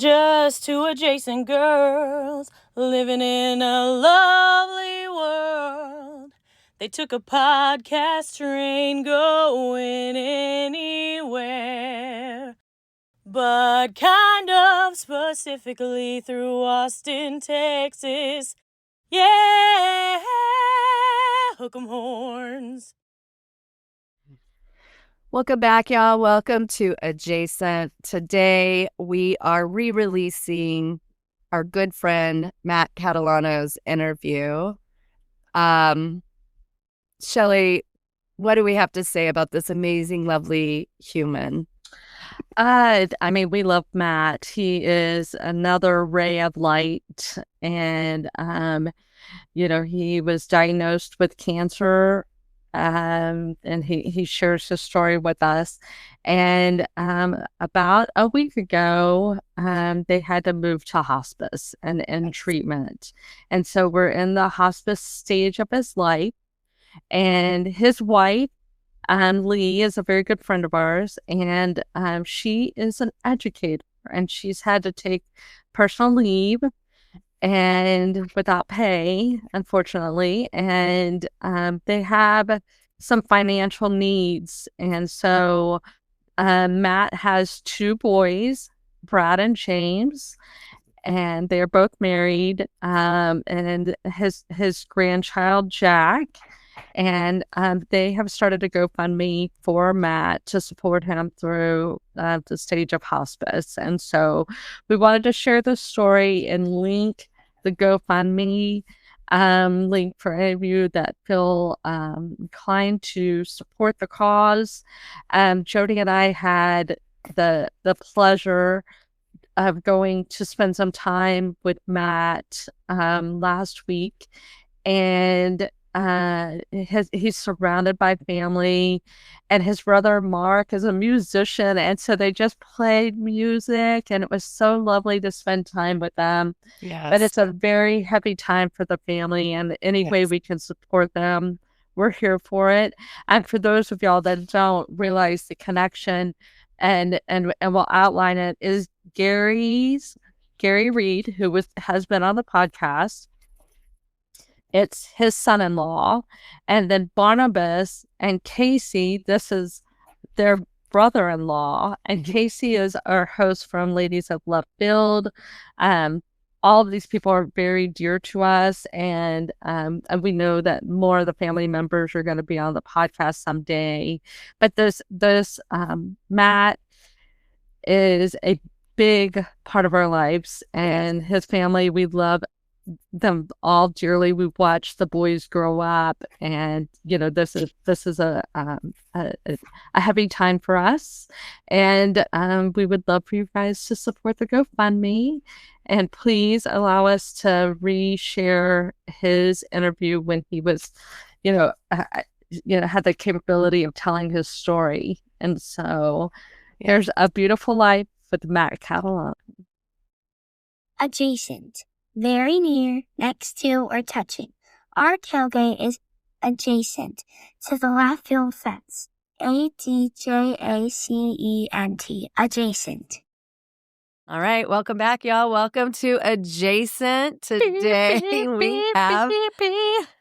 Just two adjacent girls living in a lovely world. They took a podcast train going anywhere, but kind of specifically through Austin, Texas. Yeah, hook 'em horns. Welcome back, y'all. Welcome to Adjacent. Today, we are re-releasing our good friend Matt Catalano's interview. Shelley, what do we have to say about this amazing, lovely human? We love Matt. He is another ray of light. And, he was diagnosed with cancer. And he shares his story with us. And about a week ago, they had to move to hospice and treatment. And so we're in the hospice stage of his life. And his wife, Lee, is a very good friend of ours, and she is an educator, and she's had to take personal leave and without pay, unfortunately, and they have some financial needs. And so Matt has two boys, Brad and James, and they're both married, and his grandchild, Jack. And they have started a GoFundMe for Matt to support him through the stage of hospice. And so we wanted to share this story and link the GoFundMe link for any of you that feel inclined to support the cause. Jody and I had the pleasure of going to spend some time with Matt last week, and he's surrounded by family, and his brother Mark is a musician, and so they just played music, and it was so lovely to spend time with them. Yes. But it's a very heavy time for the family, and any way we can support them, we're here for it. And for those of y'all that don't realize the connection, and we'll outline it, is Gary Reed, who has been on the podcast. It's his son-in-law, and then Barnabas and Casey, this is their brother-in-law, and Casey is our host from Ladies of Left Field. All of these people are very dear to us, and we know that more of the family members are going to be on the podcast someday. But this Matt is a big part of our lives, and his family, we love them all dearly. We've watched the boys grow up, and this is a heavy time for us, and we would love for you guys to support the GoFundMe, and please allow us to reshare his interview when he was had the capability of telling his story. And so here's A Beautiful Life with Matt Catalano. Adjacent. Very near, next to, or touching. Our tailgate is adjacent to the left field fence. ADJACENT. Adjacent. All right, welcome back, y'all. Welcome to Adjacent. Today we have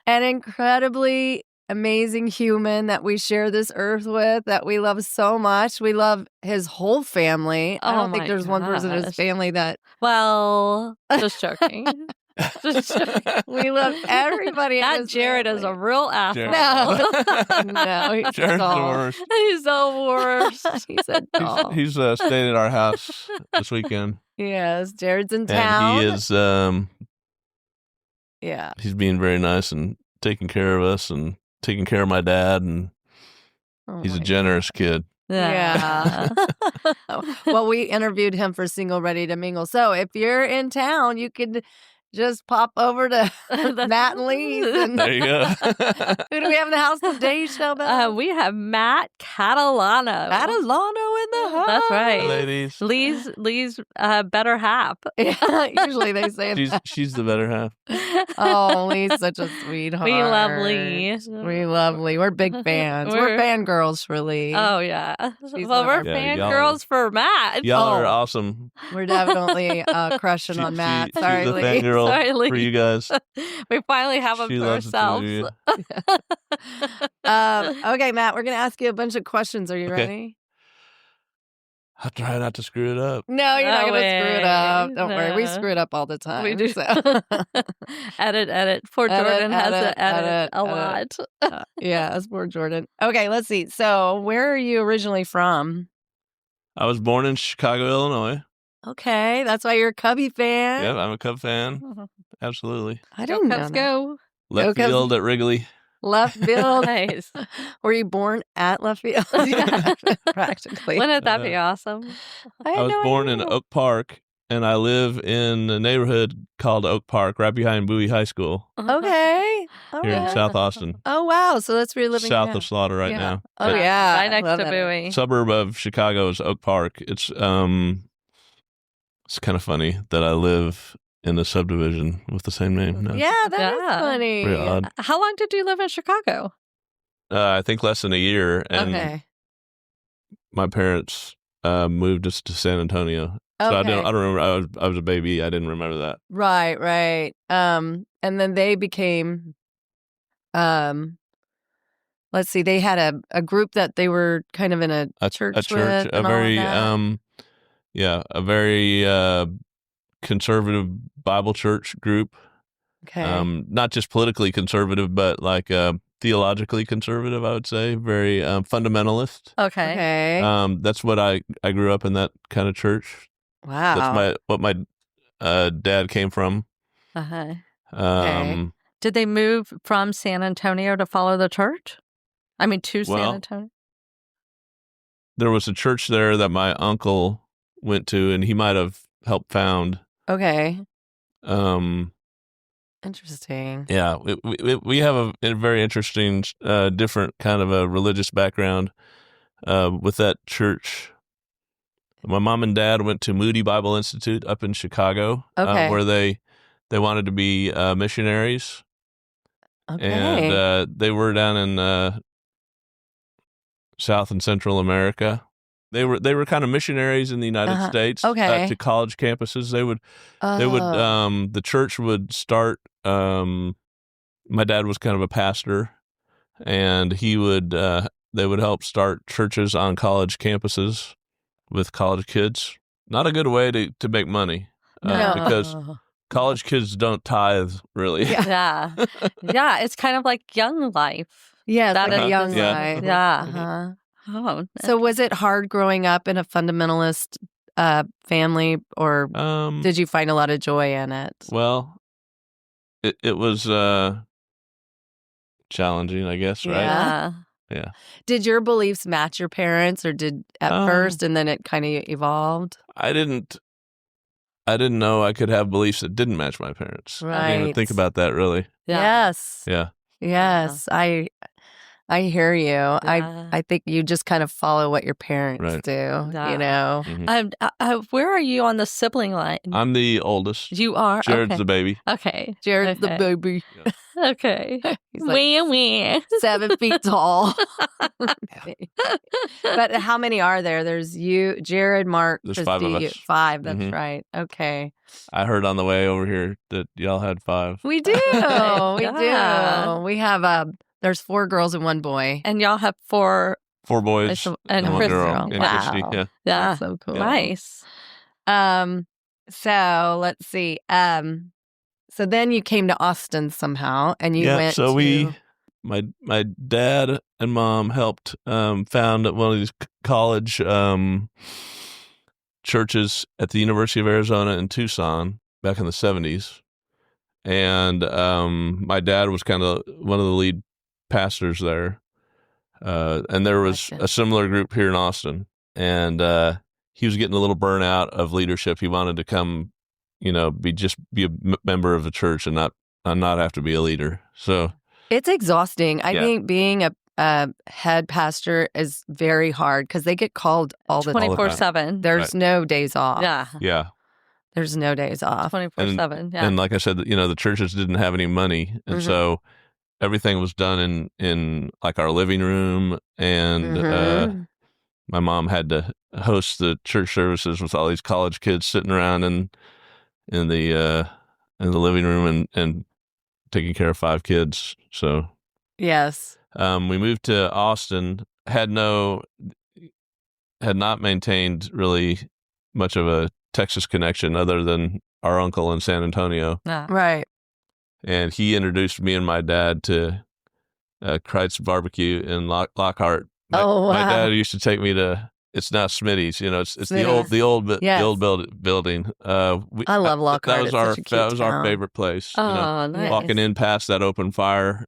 an incredibly amazing human that we share this earth with, that we love so much. We love his whole family. I don't think there's one person in his family that... Well, just joking. We love everybody. That Jared is a real asshole. No, he's Jared's the worst. He's the worst. He's a doll. He's staying at our house this weekend. Yes, Jared's in town. And he is, he's being very nice and taking care of us and taking care of my dad, and he's a generous kid. Yeah. Well, we interviewed him for Single Ready to Mingle. So if you're in town, you could just pop over to Matt and Lee's. And There you go. who do we have in the house today, Shelby? We have Matt Catalano. Catalano in the house. That's right. Ladies. Lee's better half. Yeah, usually they say that. She's the better half. Oh, Lee's such a sweetheart. We love Lee. We love Lee. We're big fans. We're fangirls for Lee. Oh, yeah. She's Well, we're Yeah, fangirls for Matt. Y'all are Oh. awesome. We're definitely crushing on Matt. Sorry, she's a Lee. fangirl Sorry, Lee. for you guys. We finally have him She to loves the two of ourselves. you. Okay, Matt, we're going to ask you a bunch of questions. Are you Okay. ready? I try not to screw it up. No, you're not No going to screw it up. way. Don't worry. We No. screw it up all the time. We do. So. Edit. Poor Edit, Jordan has edit, to edit edit, a edit. lot. Yeah, that's poor Jordan. Okay, let's see. So, where are you originally from? I was born in Chicago, Illinois. Okay, that's why you're a Cubby fan. Yep, I'm a Cub fan. Absolutely. I Go didn't know Cubs that. go. Left Cubs. field at Wrigley. Left field. Nice. Were you born at left field? Practically. Wouldn't that be awesome? had I was no born in idea. Oak Park, and I live in a neighborhood called Oak Park, right behind Bowie High School, Okay. All here in right. South Austin, Oh, wow. So that's where you're living south now. of Slaughter right Yeah. now. Oh, But yeah. Right next Love to that. Bowie. suburb of Chicago is Oak Park. It's kind of funny that I live in a subdivision with the same name. No. Yeah, that is Yeah. funny. Very odd. How long did you live in Chicago? I think less than a year, and Okay. my parents moved us to San Antonio. So Okay. I don't remember. I was a baby. I didn't remember that. Right. And then they became, let's see, they had a group that they were kind of in a church with a and all of very that. a very conservative Bible church group. Okay. Not just politically conservative, but like theologically conservative. I would say very fundamentalist. Okay. Okay. That's what I grew up in, that kind of church. Wow. That's what my dad came from. Uh-huh. Okay. Did they move from San Antonio to follow the church? I mean, to San Well, Antonio? There was a church there that my uncle went to, and he might have helped found. Okay. Um, Interesting. yeah, we have a very interesting, different kind of a religious background with that church. My mom and dad went to Moody Bible Institute up in Chicago, Okay. where they wanted to be missionaries, Okay. and they were down in South and Central America. They were kind of missionaries in the United States. Okay. To college campuses. They would Oh. the church would start. My dad was kind of a pastor, and he would they would help start churches on college campuses with college kids. Not a good way to make money, No. because college kids don't tithe really. Yeah. Yeah. It's kind of like Young Life. Yeah, That like a is- young Yeah. life. Yeah. Uh-huh. Oh. So was it hard growing up in a fundamentalist family, or did you find a lot of joy in it? Well, it was challenging, I guess, right? Yeah. Yeah. Did your beliefs match your parents, or did at first and then it kind of evolved? I didn't know I could have beliefs that didn't match my parents. I didn't even Right. think about that really. Yeah. Yes. Yeah. Yes. I hear you. Yeah. I think you just kind of follow what your parents Right. do, Yeah. you know. Mhm. Where are you on the sibling line? I'm the oldest. You are? Jared's okay. the baby. Okay. Jared's the Okay. baby. Okay. He's like Wee. 7 feet tall. But how many are there? There's you, Jared, Mark, There's 5 of Christy, us. 5. That's Mhm. right. Okay. I heard on the way over here that y'all had 5. We do. We Yeah. do. We have there's 4 girls and 1 boy. And y'all have 4. 4 boys And and one Chris girl. girl. And Wow. Christy. Yeah. Yeah. That's so cool. Nice. So let's see. So then you came to Austin somehow, and you went. So to... my dad and mom helped found one of these college churches at the University of Arizona in Tucson back in the 70s. And my dad was kind of one of the lead pastors there. And there was Gotcha. a similar group here in Austin. And he was getting a little burnout of leadership. He wanted to come be a member of the church and not have to be a leader. So It's exhausting. I Yeah. think being a head pastor is very hard because they get called all the time. 24/7. There's no days off. Yeah. yeah. There's no days off. 24/7. Yeah. And like I said, the churches didn't have any money, and Mhm. so everything was done in like our living room, and Mhm. my mom had to host the church services with all these college kids sitting around in the living room and taking care of 5 kids. So Yes. we moved to Austin, had not maintained really much of a Texas connection other than our uncle in San Antonio. Yeah. Right. And he introduced me and my dad to Kreitz Barbecue in Lockhart. My wow. dad used to take me to. It's now Smitty's. It's Smitty's. the old Yes. building. I love Lockhart. That was It's our such a cute our town. favorite place. Oh, nice. Walking in past that open fire.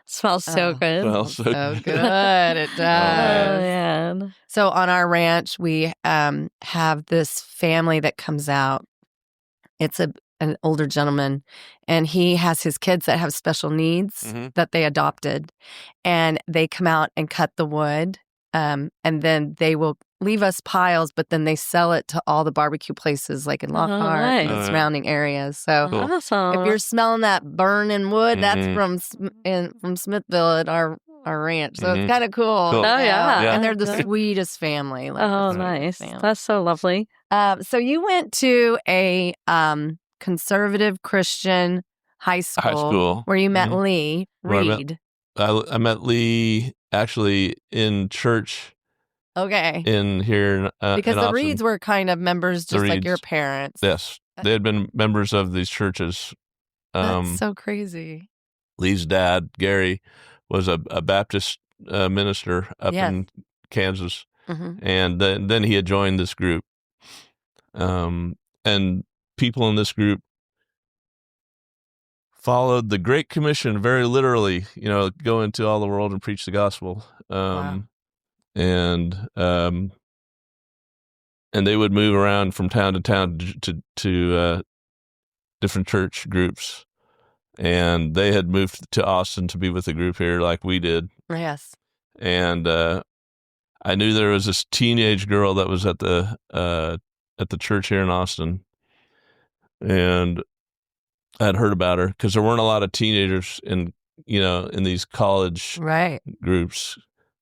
Smells so Oh, good. Smells so good. It Oh, does. man. So on our ranch, we have this family that comes out. It's an older gentleman, and he has his kids that have special needs Mhm. that they adopted, and they come out and cut the wood, and then they will leave us piles, but then they sell it to all the barbecue places like in Lockhart and the nice. surrounding areas. So Cool. Awesome. if you're smelling that burning wood, that's Mhm. from Smithville at our ranch. So Mhm. it's kind of cool. Cool. Oh, yeah. Yeah. And they're the Good. sweetest family. Like the Oh, sweetest nice. family. That's so lovely. So you went to a conservative Christian high school, where you met Mhm. Lee Where I met- Reed. I met Lee actually in church Okay. in here Because in the Austin. Reeds were kind of members The just like your Reeds. parents. Yes, they had been members of these churches. That's so crazy. Lee's dad, Gary, was a Baptist minister up Yes. in Kansas, Mhm. and then he had joined this group. And people in this group followed the Great Commission very literally. Go into all the world and preach the gospel. Wow. And they would move around from town to town to different church groups. And they had moved to Austin to be with the group here like we did. Yes. And I knew there was this teenage girl that was at the church here in Austin. And I'd heard about her because there weren't a lot of teenagers in these college Right. groups.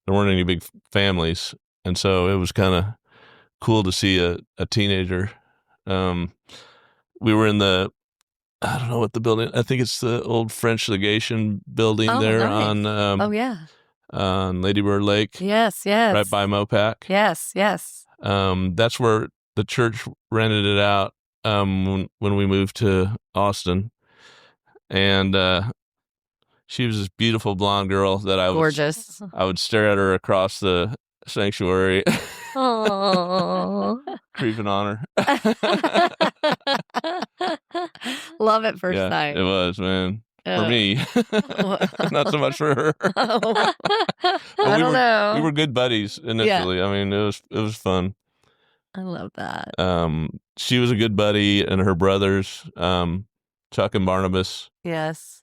There weren't any big families. And so it was kind of cool to see a teenager. We were in I don't know what the building, I think it's the old French legation building there nice. Oh yeah. on Lady Bird Lake, Yes. Yes. right by Mopac. Yes. Yes. That's where the church rented it out when we moved to Austin. And she was this beautiful blonde girl that Gorgeous. I would stare at her across the sanctuary, Oh. creeping on her. Love at first Yeah, sight. it was, man. For Uh, me, not so much for her. I we don't know. We were good buddies initially. I mean, it was fun. I love that. She was a good buddy, and her brothers, Chuck and Barnabas. Yes.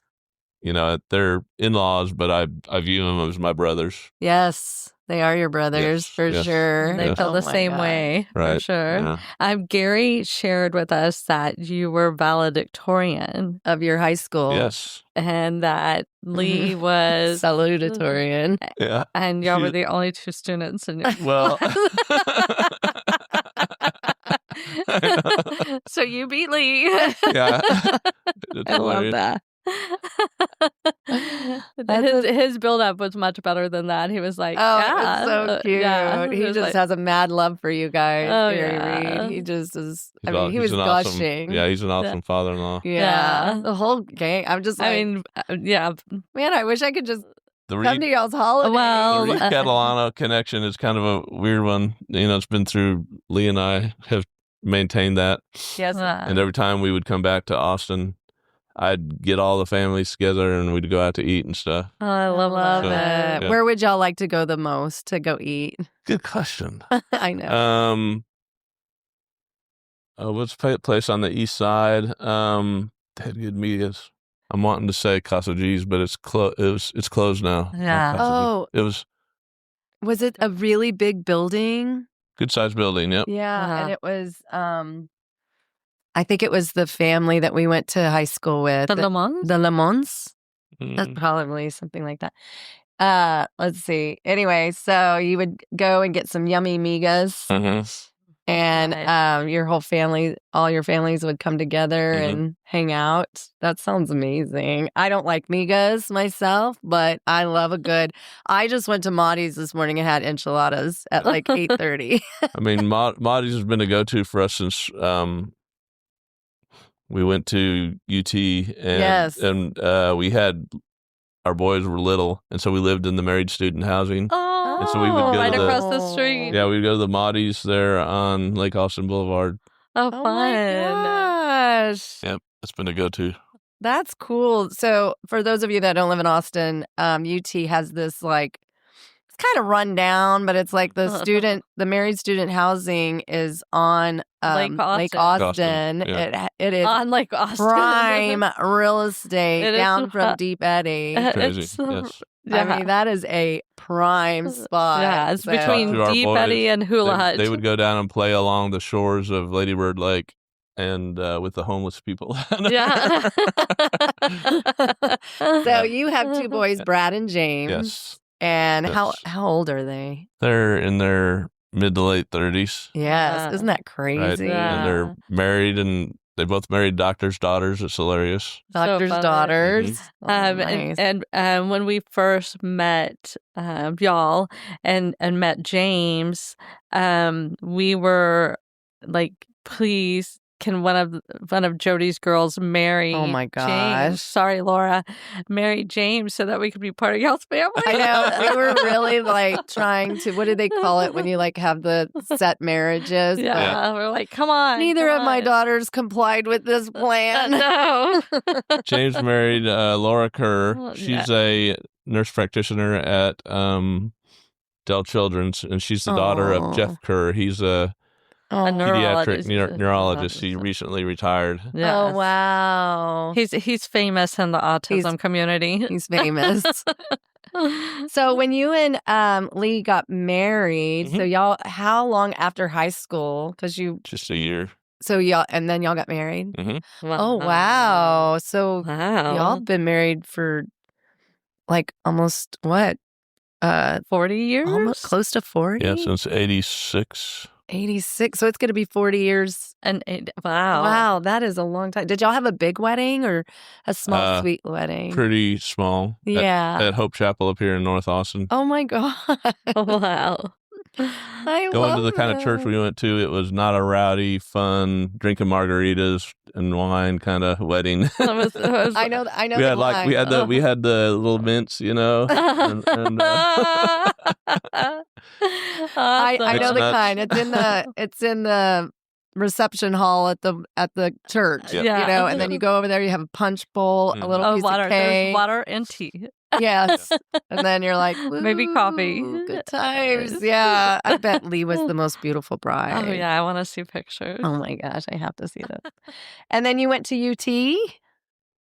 They're in-laws, but I view them as my brothers. Yes. They are your brothers Yes, for yes, sure. They yes. feel Oh the my same God. way, for Right. sure. Yeah. Gary shared with us that you were valedictorian Of your high school. Yes. and that Lee was Salutatorian. Yeah. and y'all She- were the only 2 students in your Well. So you beat Lee. Yeah. It's I love hilarious. that. His build up was much better than that. He was like, Oh, yeah, it's so cute. yeah. He was just like, has a mad love for you guys. Oh, Gary yeah. Reed. He just is. He's he was an awesome- gushing. Yeah, he's an awesome father-in-law. Yeah. Yeah. The whole gang. I'm just like, I mean, yeah. man, I wish I could just The come to y'all's holiday. Well, The Reed Catalano connection is kind of a weird one. It's been through Lee and I have maintained that. yes. And every time we would come back to Austin, I'd get all the families together and we'd go out to eat and stuff. Oh, I love Love that. it. Yeah. Where would y'all like to go the most to go eat? Good question. I know. what's the place on the east side? They had good megas. I'm wanting to say Casa G's, but it's it's closed now. Not Yeah. Casa G's. Oh. It was it a really big building? good sized building. Yep. Yeah, and it was I think it was the family that we went to high school with. The Lamont? The Lamons? That's Mm. probably something like that. Let's see. Anyway, so you would go and get some yummy migas, Mhm. and Right. your whole family, all your families would come together Mhm. and hang out. That sounds amazing. I don't like migas myself, but I love a good. I just went to Maudie's this morning and had enchiladas at like 8:30. I mean, Maudie's has been a go to for us since we went to UT, and Yes. we had our boys were little, and so we lived in the married student housing. Oh, And so we would go right to the- across the street. Yeah, we'd go to the Maudie's there on Lake Austin Boulevard. Oh, Oh my fun. gosh. Yep, that's been a go to. That's cool. So, for those of you that don't live in Austin, UT has this like it's kind of run down, but it's like the married student housing is on Lake Lake Austin. Austin. Yeah. It is On Lake Austin. prime real estate It is down from pro- Deep Eddy. Crazy. It's, Yes. yeah. I mean, that is a prime spot. Yeah, it's So- between To our Deep boys, Eddy and Hula Hut. They would go down and play along the shores of Lady Bird Lake and with the homeless people. Yeah. So you have two boys, Brad and James. Yes. And Yes. how old are they? They're in their mid to late 30s. Yes. Yeah. Isn't that crazy? Right? Yeah. And they're married, and they both married doctors' daughters. It's hilarious. Doctor's funny. daughters. Oh, nice. And when we first met y'all and met James, we were like, please, can one of Jody's girls marry Oh my James? gosh. Sorry, Laura. Marry James so that we could be part of y'all's family. I know. We were really like trying to, what do they call it when you like have the set marriages? Yeah, we're like, come on. Neither come of my on. daughters complied with this plan. No. James married Laura Kerr. Oh, She's a nurse practitioner at Dell Children's, and she's the daughter Aw. of Jeff Kerr. He's a Oh, pediatric neurologist. neurologist. He recently retired. Yes. oh wow. He's famous in the autism community. He's famous. So when you and Lee got married, so y'all, how long after high school? Because Just a year. so y'all, and then y'all got married. Mm-hmm. Oh wow! So Wow. y'all have been married for like almost what? 40 years? Almost close to 40. Yeah, since 86. 86. So it's going to be 40 years. Wow. Wow, that is a long time. Did y'all have a big wedding or a small, sweet wedding? Pretty small. Yeah. At Hope Chapel up here in North Austin. Oh my god! Wow. I Going love to the kind of church that. we went to, it was not a rowdy, fun, drinking margaritas and wine kind of wedding. That was, I know. I know. we the had line. we had the little mints, you know. and, I know Mixed the nuts. kind. It's in the reception hall at the church. Yep. Yeah. You know, and then you go over there. You have a punch bowl, a little Oh, piece water. of There's cake. water and tea. Yes, and then you're like, Maybe coffee. "Woo, good times." Yeah, I bet Lee was the most beautiful bride. Oh, yeah. I want to see pictures. Oh my gosh, I have to see this. And then you went to UT.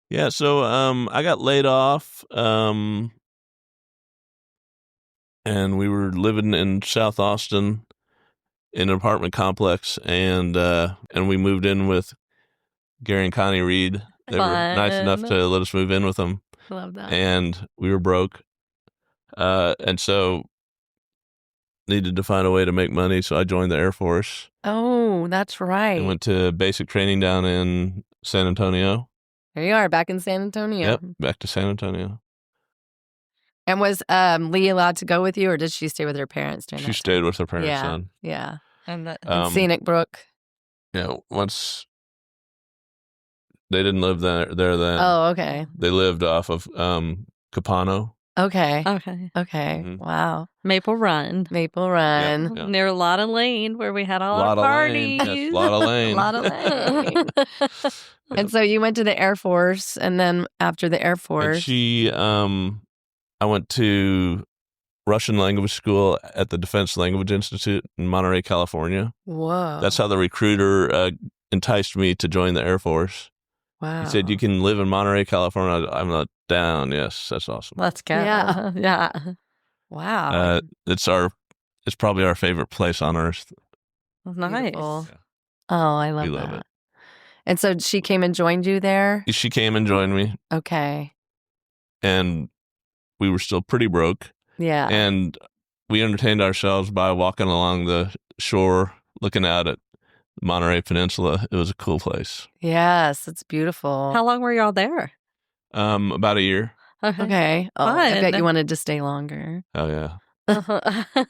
Yeah, so I got laid off, and we were living in South Austin in an apartment complex, and we moved in with Gary and Connie Reed. They were nice enough Fun. to let us move in with them, Love that. and we were broke, and so needed to find a way to make money. So I joined the Air Force Oh, that's right. and went to basic training down in San Antonio. There you are, back in San Antonio. Yep, back to San Antonio. And was Lee allowed to go with you, or did she stay with her parents during She that? stayed with her parents Yeah. then. Yeah. And that, In Scenic Brook. Yeah, once they didn't live there then. Oh, okay. They lived off of Capano. Okay. okay. Okay. Mhm. Wow. Maple Run. Maple Run. Yeah. Near Lotta Lane, where we had all Lot our of parties. lane. Yes, lot of lane. Lot of lane. And so you went to the Air Force, and then after the Air And Force. she, I went to Russian language school at the Defense Language Institute in Monterey, California. Whoa. That's how the recruiter enticed me to join the Air Force. Wow. He said, "You can live in Monterey, California." I'm not down. Yes, that's awesome. Let's go. Yeah. Yeah. Wow. It's probably our favorite place on earth. Nice. Beautiful. Yeah. Oh, I love We that. love it. And so she came and joined you there? She came and joined me, Okay. and we were still pretty broke. Yeah. And we entertained ourselves by walking along the shore, looking out at Monterey Peninsula. It was a cool place. Yes, it's beautiful. How long were y'all there? About a year. Okay. Oh, I bet Fun. you wanted to stay longer. Oh yeah. Uh-huh.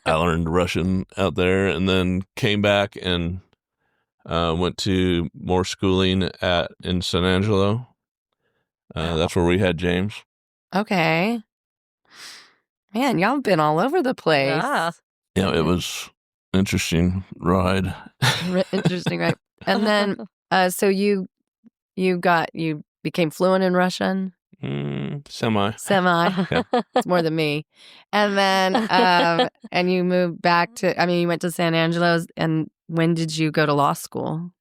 I learned Russian out there, and then came back and went to more schooling in San Angelo. That's where we had James. Okay. Man, y'all have been all over the place. Yeah. Yeah, it was interesting ride. Interesting, right? And then, so you became fluent in Russian? Semi. Semi. Yeah. It's more than me. And then, and you moved back you went to San Angelo's. And when did you go to law school?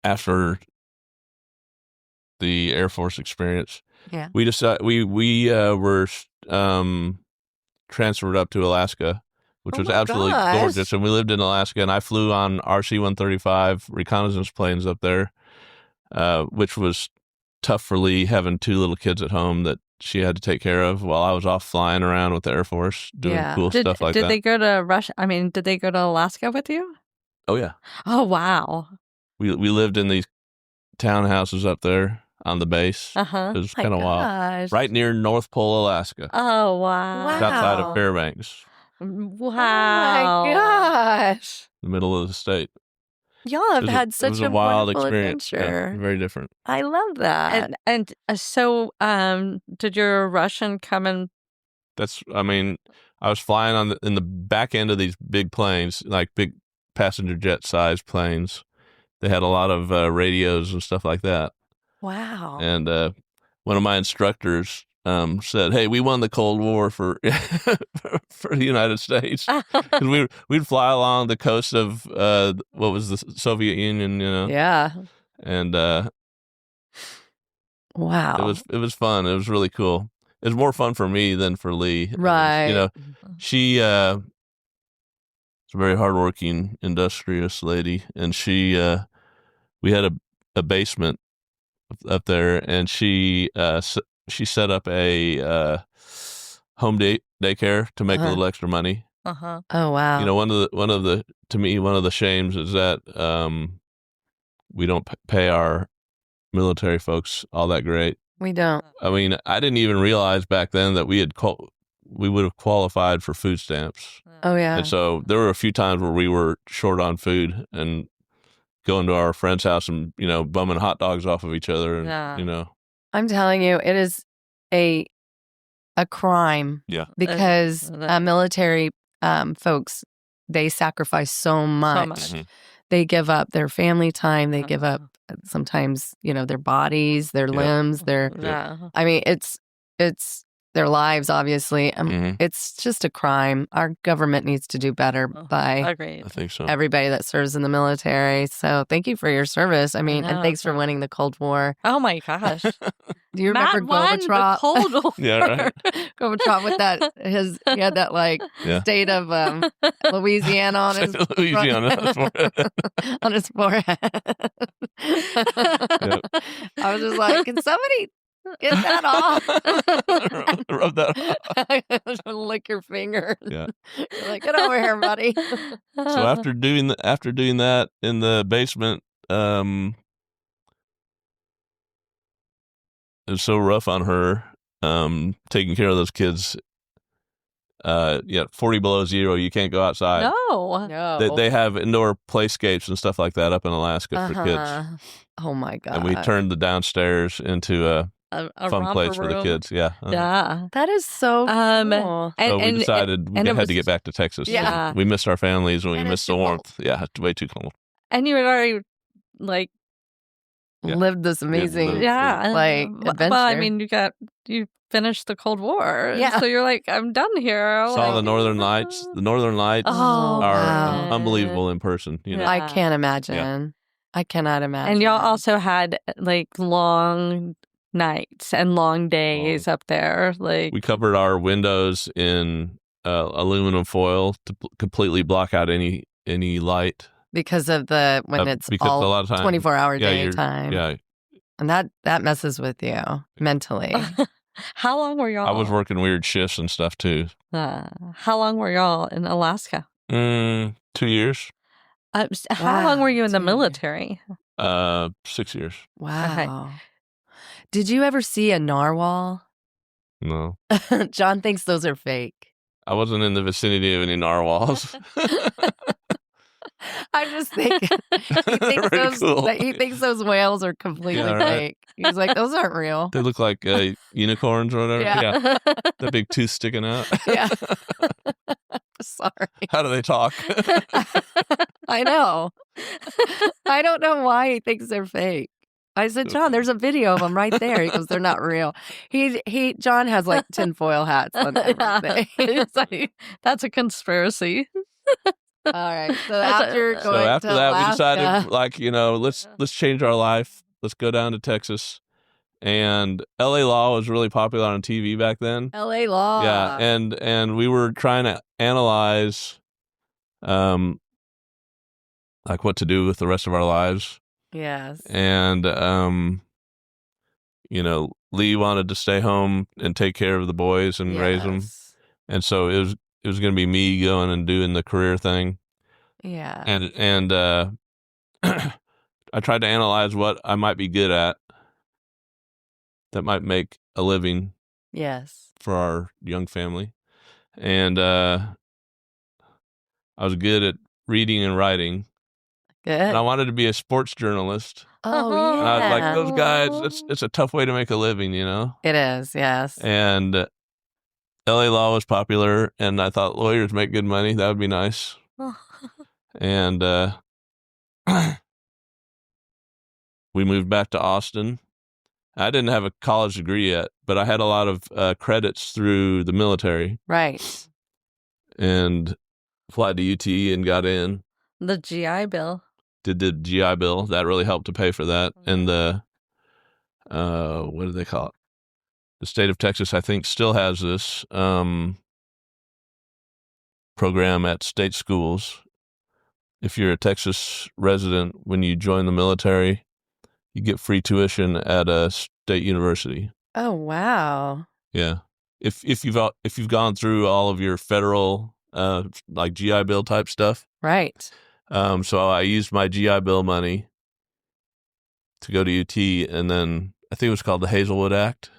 After the Air Force experience, Yeah. we decided we were transferred up to Alaska, which Oh was my absolutely gosh. gorgeous. And we lived in Alaska, and I flew on RC-135 reconnaissance planes up there, which was tough for Lee, having two little kids at home that she had to take care of while I was off flying around with the Air Force doing Yeah. cool stuff like that. Did they go to Russia? I mean, did they go to Alaska with you? Oh yeah, Oh, wow. we lived in these townhouses up there on the base. Uh-huh. It was My kind of wild, gosh. right near North Pole, Alaska, Oh, wow. just outside Wow. of Fairbanks, Wow. Oh my gosh. the middle of the state. Y'all It have was had it such was a wild wonderful experience. adventure. Yeah, very different. I love that. And so, did your Russian come in? I was flying in the back end of these big planes, like big passenger jet sized planes. They had a lot of radios and stuff like that. Wow. And one of my instructors said, "Hey, we won the Cold War for for the United States." 'Cause we'd fly along the coast of what was the Soviet Union, Yeah. and Wow. it was fun. It was really cool. It was more fun for me than for Lee. It was, Right. she is a very hardworking, industrious lady, and we had a basement up there, and she set up a home daycare to make a Uh-huh. little extra money. Uh-huh. Oh, wow. One of the shames is that we don't pay our military folks all that great. We don't. I mean, I didn't even realize back then that we would have qualified for food stamps. Oh, yeah. And so there were a few times where we were short on food and going to our friend's house and, bumming hot dogs off of each other. And, Yeah. I'm telling you, it is a crime. Yeah. Because That- military folks, they sacrifice so much. much. Mhm. They give up their family time. They give up Uh-huh. sometimes, their bodies, their Yeah. limbs, Yeah. I mean, it's their lives, obviously. Mhm. It's just a crime. Our government needs to do better by Agreed. I think so. everybody that serves in the military. So thank you for your service. I mean, and know, thanks for so- winning the Cold War. Oh my gosh. Do you remember Matt won the Gorbachev? Cold War. Yeah, right. Gorbachev with that, he had that Yeah. state of Louisiana on his Louisiana. on his forehead. I was just like, can somebody get that off? Rub that off. Lick your finger. Yeah. You're like, get over here, buddy. So after doing that in the basement, it was so rough on her taking care of those kids. 40 below zero, you can't go outside. No. No. They have indoor playscapes and stuff like that up in Alaska for kids. Uh-huh. Oh my God. And we turned the downstairs into a A fun romper place for the room. kids. Yeah. Yeah. That is so cool. And, So we and- decided we and it had to was- get back to Texas. Yeah. We missed our families and we And it's missed the too cold. warmth. Yeah, it's way too cold. And you had already, like, Yeah. lived this amazing Yeah. like adventure. Well, I mean, you finished the Cold War. Yeah. So you're like, I'm done here. Saw the Northern Lights. The Northern Lights Oh, are wow. unbelievable in person. You know, Yeah. I can't imagine. I cannot imagine. And y'all also had like long nights and long days up there. Like we covered our windows in aluminum foil to completely block out any light. because of the when it's Because all a lot of time, 24-hour yeah, daytime. Yeah, And that messes with you mentally. how long were y'all? I was working weird shifts and stuff too. How long were y'all in Alaska? 2 years. How long were you in the 2 years. military? 6 years. Wow. Did you ever see a narwhal? No, John thinks those are fake. I wasn't in the vicinity of any narwhals. I'm just thinking he thinks those whales are completely Yeah, right. fake. He's like, those aren't real. They look like unicorns or whatever. Yeah. The big tooth sticking out. Yeah. Sorry. How do they talk? I know. I don't know why he thinks they're fake. I said, John, there's a video of them right there. He goes, they're not real. John has like tinfoil hats on everything. It's like, that's a conspiracy. All right. So after going So after to that, Alaska, we decided, like, let's change our life. Let's go down to Texas. And L.A. Law was really popular on TV back then. L.A. Law. Yeah, and we were trying to analyze, like what to do with the rest of our lives. Yes. And Lee wanted to stay home and take care of the boys and raise them. And so it was going to be me going and doing the career thing. Yeah. And I tried to analyze what I might be good at that might make a living Yes. for our young family. And I was good at reading and writing. Good. And I wanted to be a sports journalist. Oh, Uh-huh. And I was like, yeah. those guys, it's a tough way to make a living, you know? It is, yes. And LA Law was popular, and I thought lawyers make good money. That would be nice. And we moved back to Austin. I didn't have a college degree yet, but I had a lot of credits through the military Right. and applied to UT and got in. The GI Bill. Did the GI Bill. That really helped to pay for that. And the, what do they call it? The state of Texas, I think, still has this program at state schools. If you're a Texas resident, when you join the military, you get free tuition at a state university. Oh, wow. Yeah. If you've gone through all of your federal like GI Bill type stuff. Right. So I used my GI Bill money to go to UT, and then I think it was called the Hazelwood Act.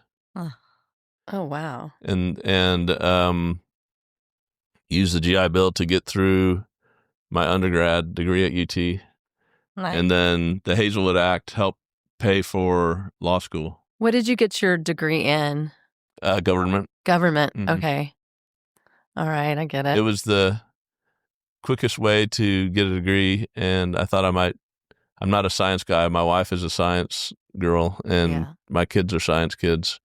Oh, wow. And use the GI Bill to get through my undergrad degree at UT. Nice. And then the Hazelwood Act helped pay for law school. What did you get your degree in? Government. Government. Mhm. Okay. All right. I get it. It was the quickest way to get a degree, and I thought I'm not a science guy. My wife is a science girl, and Yeah. my kids are science kids.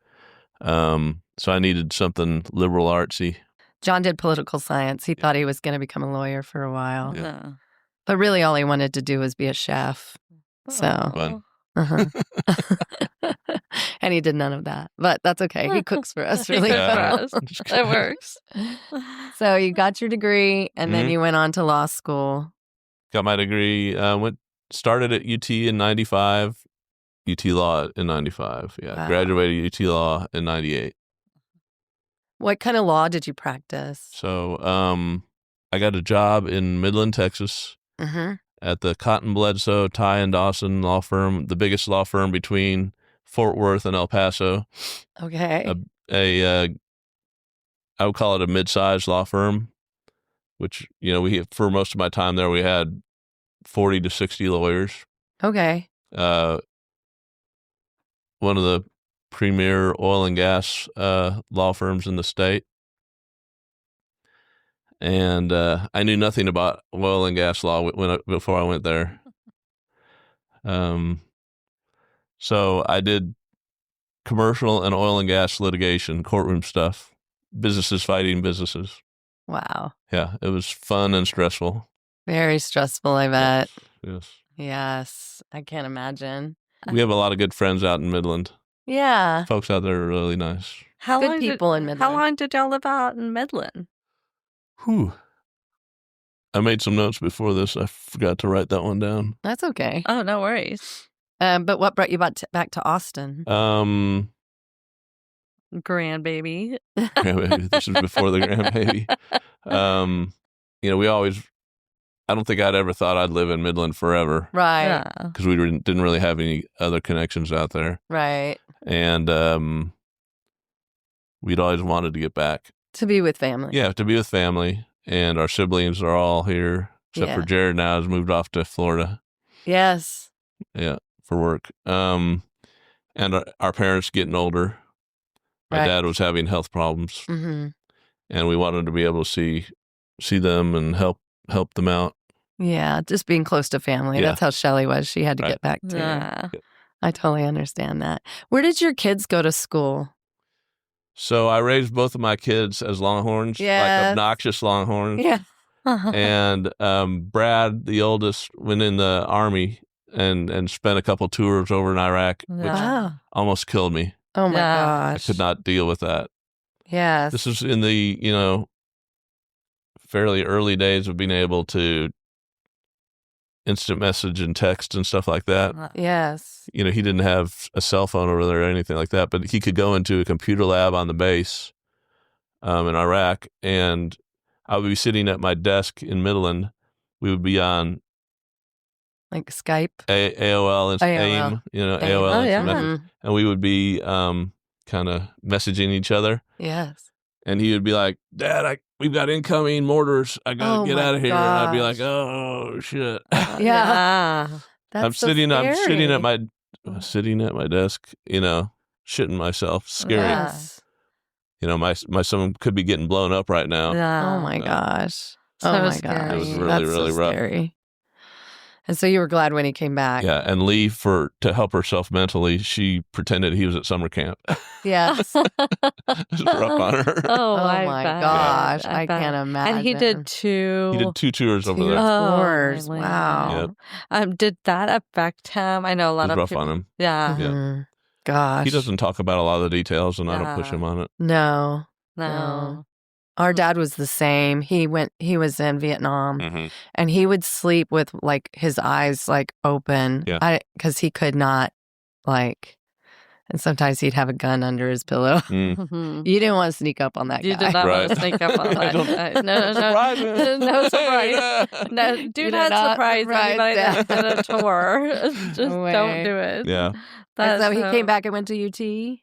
So I needed something liberal artsy. John did political science. He thought he was going to become a lawyer for a while. Yeah. But really all he wanted to do was be a chef. So, Fun. uh-huh. And he did none of that. But that's okay. He cooks for us really Yeah. well. That works. So you got your degree and then Mhm. you went on to law school. Got my degree. Started at UT in 95. UT Law in 95. Yeah. Wow. Graduated UT Law in 98. What kind of law did you practice? So I got a job in Midland, Texas Mm-hmm. at the Cotton Bledsoe, Ty and Dawson law firm, the biggest law firm between Fort Worth and El Paso. Okay. I would call it a mid-sized law firm, which, for most of my time there, we had 40 to 60 lawyers. Okay. One of the premier oil and gas law firms in the state. And I knew nothing about oil and gas law before I went there. So I did commercial and oil and gas litigation, courtroom stuff, businesses fighting businesses. Wow. Yeah, it was fun and stressful. Very stressful, I bet. Yes. Yes. I can't imagine. We have a lot of good friends out in Midland. Yeah. Folks out there are really nice. How Good long people in How Midland. long did y'all live out in Midland? Whew. I made some notes before this. I forgot to write that one down. That's okay. Oh, no worries. But what brought you back to Austin? Grandbaby. Grandbaby. This was before the grandbaby. We always, I don't think I'd ever thought I'd live in Midland forever Right. Yeah. because we didn't really have any other connections out there. Right. And we'd always wanted to get back. To be with family. Yeah, to be with family. And our siblings are all here, except for Yeah. Jared now has moved off to Florida. Yes. Yeah, for work. And our parents getting older. My Right. dad was having health problems, Mm-hmm. and we wanted to be able to see them and help them out. Yeah. Just being close to family. Yeah. That's how Shelley was. She had to Right. get back too. Yeah. I totally understand that. Where did your kids go to school? So I raised both of my kids as Longhorns, like Yes. obnoxious Longhorns. Yeah. And Brad, the oldest, went in the Army and spent a couple tours over in Iraq, which Yeah. Wow. almost killed me. Oh my Yeah. I gosh. could not deal with that. Yes. This is in the, fairly early days of being able to instant message and text and stuff like that. Yes. He didn't have a cell phone over there or anything like that, but he could go into a computer lab on the base in Iraq, and I would be sitting at my desk in Midland. We would be on Like Skype. AOL and AOL. AIM, AIM. AOL Oh, instant yeah. message, Mhm. and we would be kind of messaging each other. Yes. And he would be like, "Dad, we've got incoming mortars. I gotta Oh get my out of here." And I'd be like, gosh. "Oh shit!" Yeah. That's I'm so sitting scary. at my desk, shitting myself, scary. Yeah. Yes. My son could be getting blown up right now. Yeah. Oh my gosh. So oh my scary. gosh. It was really, That's really so rough. scary. And so you were glad when he came back. Yeah, and Lee, to help herself mentally, she pretended he was at summer camp. Yes. It was rough on her. Oh, Oh I my bet. gosh. I bet. can't imagine. And he did two. He did 2 tours over Two there. tours. really? Wow. Did that affect him? I know a It lot was of rough people. on him. Yeah. Yeah. Mhm. Gosh. He doesn't talk about a lot of the details, and I don't push Yeah. him on it. No. No. Our dad was the same. He was in Vietnam Mm-hmm. and he would sleep with like his eyes like open. Yeah. Because he could not and sometimes he'd have a gun under his pillow. Mm. Mhm. You didn't want to sneak up on that You guy. did not want Right. to sneak up on I that. don't- No, Surprise me. no surprise. Yeah. No, You do did not not surprise surprise anybody Dad. that's in a tour. Just way. don't do it. Yeah. And That's so he came back and went to UT.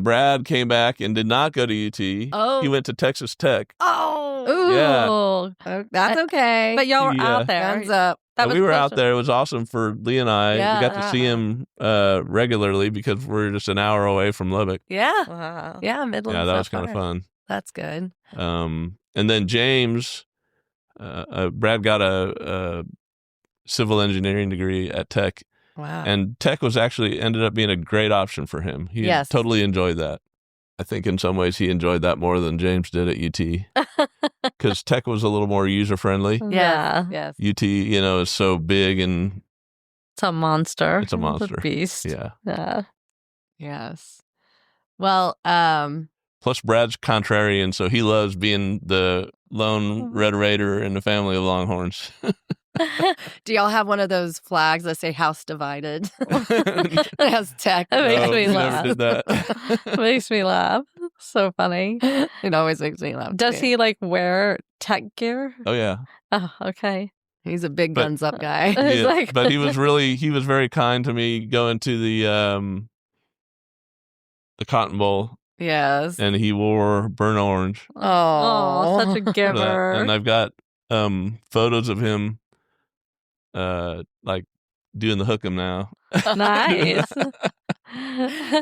Brad came back and did not go to UT. Oh. He went to Texas Tech. Oh, Yeah. Oh, that's okay. But y'all were Yeah. out there. Guns up. That And was we were out closer. there. It was awesome for Lee and I. Yeah. We got to see him regularly because we're just an hour away from Lubbock. Yeah. Wow. Yeah, Midland. Yeah, that was kind of fun. That's good. And then James, Brad got a civil engineering degree at Tech, Wow. and Tech ended up being a great option for him. He Yes. totally enjoyed that. I think in some ways he enjoyed that more than James did at UT because Tech was a little more user friendly. Yeah. Yes. UT, is so big and It's a monster. It's a monster. beast. yeah. Yeah. Yes. Well, Plus, Brad's contrarian, so he loves being the lone Red Raider in the family of Longhorns. do y'all have one of those flags that say house divided? It has tech. That makes No, me we laugh. never did that. Makes me laugh. So funny. It always makes me laugh. Does too. he wear tech gear? Oh yeah, Oh, okay. He's a big But- guns up guy. It's Yeah, like- but he was very kind to me going to the Cotton Bowl, Yes. and he wore burnt orange Oh, such a for that. giver. And I've got photos of him doing the hook 'em now. Nice.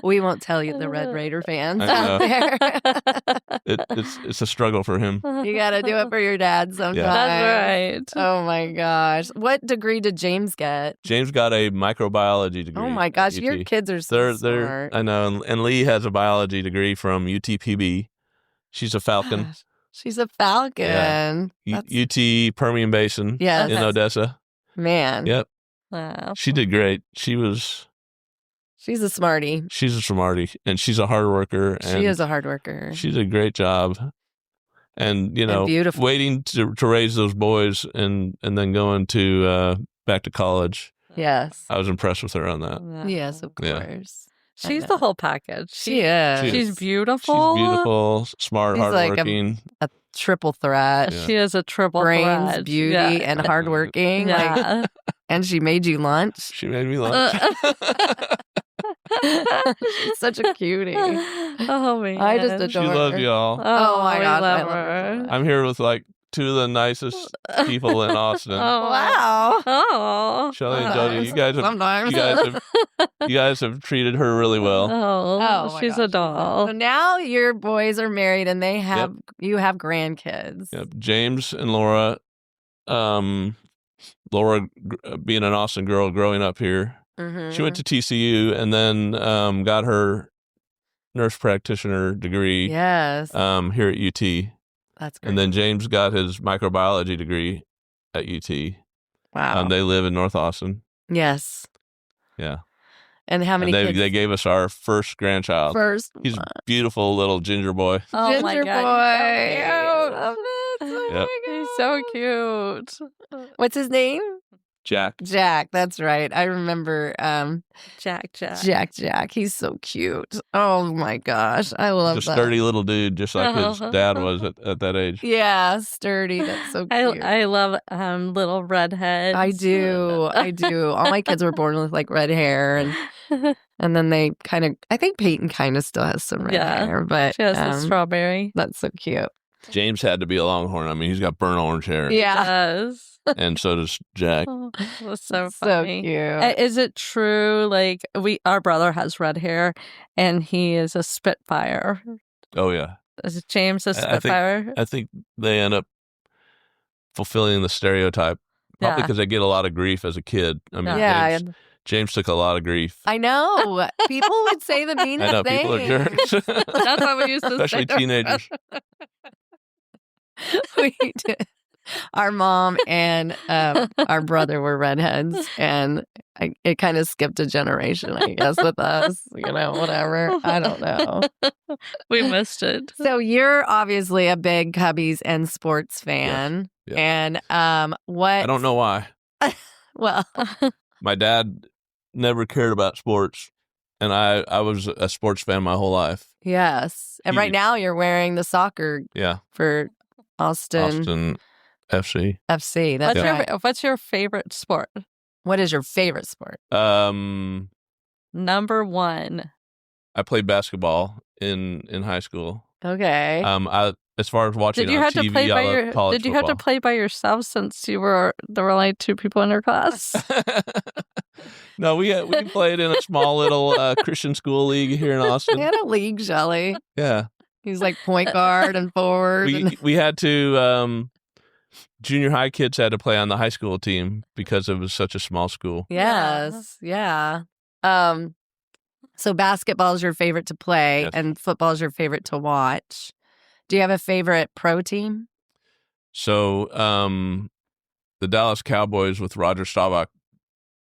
We won't tell you the Red Raider fans I out there. it's a struggle for him. You got to do it for your dad sometimes. That's right. Oh my gosh. What degree did James get? James got a microbiology degree. Oh my gosh, at your UT. kids are so smart. I know, and Lee has a biology degree from UTPB. She's a Falcon. Gosh, she's a Falcon. Yeah. That's- UT Permian Basin Yes. in Odessa. Man. Yep, Wow. she did great. She's a smarty. She's a smarty, and she's a hard worker. And She is a hard worker. she did a great job. And beautiful. waiting to raise those boys and then going to back to college. Yes. I was impressed with her on that. Yes, of Yeah. course. She's the whole package. She is. She's beautiful. She's beautiful, smart, She's like hardworking. a triple threat. Yeah. She is a triple Brains, threat. beauty, Yeah. and hardworking. Like, Yeah. and she made you lunch. She made me lunch. She's such a cutie. Oh man. I just She adore loves her. y'all. Oh my we gosh, love I love her so much. I'm here with like two of the nicest people in Austin. Oh. Wow. Oh. Shelly and Jody, you guys have Sometimes. you guys have treated her really well. Oh, Oh, my she's gosh, a doll. So now your boys are married and they have you have grandkids. Yep. James and Laura. Laura, being an Austin girl, growing up here, Mhm. she went to TCU and then got her nurse practitioner degree Yes. here at UT. That's great. And then James got his microbiology degree at UT. Wow. They live in North Austin. Yes. Yeah. And how many And kids? they gave us our first grandchild. First He's a one. beautiful little ginger boy. Oh my Ginger God, boy. he's so cute. Oh Yep. He's so cute. What's his name? Jack. Jack. That's right. I remember Jack. Jack. He's so cute. Oh my gosh. I love Just a that. sturdy little dude, just like his dad was at that age. Yeah, sturdy. That's so cute. I love little redheads. I do. All my kids were born with like red hair and then they kind of I think Peyton kind of still has some red Yeah. hair, but She has the strawberry. that's so cute. James had to be a Longhorn. I mean, he's got burnt orange hair. Yeah. Yes. And so does Jack. Oh, that's so So funny. cute. Is it true? Like our brother has red hair, and he is a Spitfire. Oh, yeah. Is it James a I think- Spitfire? I think they end up fulfilling the stereotype. Probably Yeah. because they get a lot of grief as a kid. I mean, Yeah. James took a lot of grief. I know. People would say the meanest I know things. people are jerks. That's what we used to Especially say. teenagers. We did. Our mom and our brother were redheads, and it kind of skipped a generation, I guess, with us. Whatever. I don't know. We missed it. So you're obviously a big Cubbies and sports fan, Yes. and what? I don't know why. Well, My dad never cared about sports, and I was a sports fan my whole life. yes. And right Huge. now you're wearing the soccer Yeah. for Austin FC. FC. That's What's right. what's your favorite sport? What is your favorite sport? Number one. I played basketball in high school. Okay. As far as watching Did you on have TV, to play by I love your? college Did you have to football. play by yourself since there were only two people in your class? No, we played in a small little Christian school league here in They Austin. had a league, Shelly. Yeah, He's like point guard and forward. we had to. Junior high kids had to play on the high school team because it was such a small school. Yes. Yeah. So basketball is your favorite to play, Yes. and football is your favorite to watch. Do you have a favorite pro team? So, the Dallas Cowboys with Roger Staubach.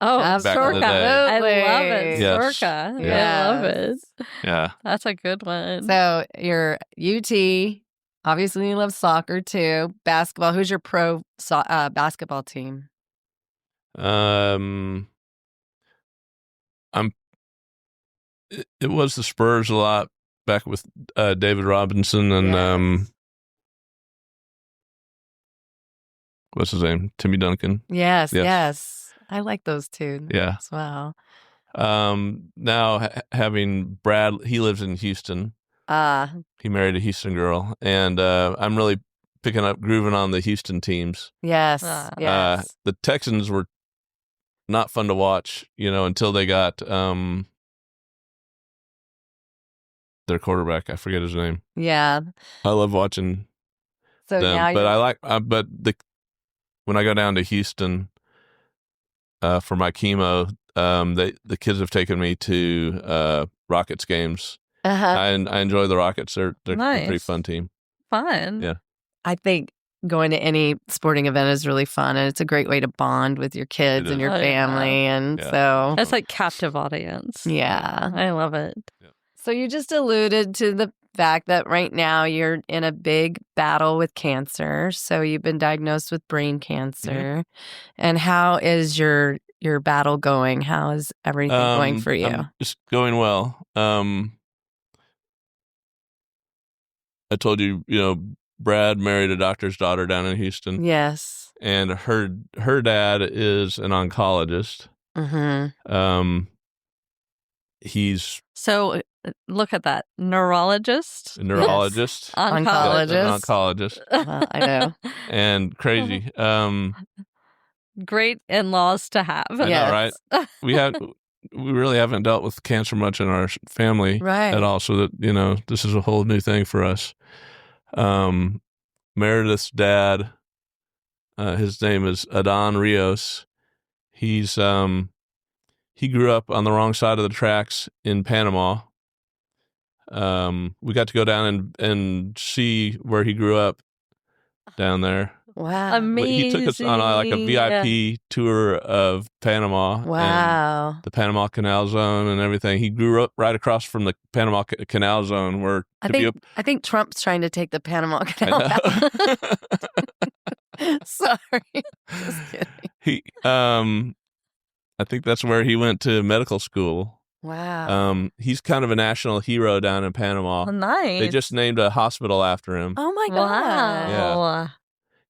Oh, Back in the Sorka. day. I love it. Yes. Sorka. Yes. I love it. Yeah, That's a good one. So you're UT. Obviously, you love soccer too. Basketball. Who's your pro basketball team? it was the Spurs a lot back with David Robinson and Yes. What's his name? Timmy Duncan. Yes. Yes. Yes. I like those two Yeah. as well. Now having Brad, he lives in Houston. He married a Houston girl, and I'm really picking up grooving on the Houston teams. Yes. Yes. The Texans were not fun to watch, until they got their quarterback. I forget his name. Yeah. I love watching So them, now but you're when I go down to Houston for my chemo, the kids have taken me to Rockets games. I enjoy the Rockets. They're a pretty Nice. fun team. Fun. Yeah. I think going to any sporting event is really fun, and it's a great way to bond with your kids It and is. your Oh, yeah. family. And Yeah. so, That's like captive audience. yeah. I love it. So you just alluded to the fact that right now you're in a big battle with cancer. So you've been diagnosed with brain cancer. And how is your battle going? How is everything going for you? It's going well. I told you, Brad married a doctor's daughter down in Houston, Yes. and her dad is an oncologist. Mm-hmm. He's So look at that. Neurologist. a neurologist, Oncologist. an oncologist, Well, I know. and crazy. Great in-laws to have. I know, Yes. right? We really haven't dealt with cancer much in our family Right. at all, so that this is a whole new thing for us. Meredith's dad, his name is Adon Rios. He grew up on the wrong side of the tracks in Panama. We got to go down and see where he grew up down there. Wow. Amazing. He took us on a VIP tour of Panama. And Wow. the Panama Canal Zone and everything. He grew up right across from the Panama Canal Zone, where I think Trump's trying to take the Panama I Canal know. out. Sorry. Just kidding. I think that's where he went to medical school. Wow. He's kind of a national hero down in Panama. Oh, nice. They just named a hospital after him. Oh my Wow. God.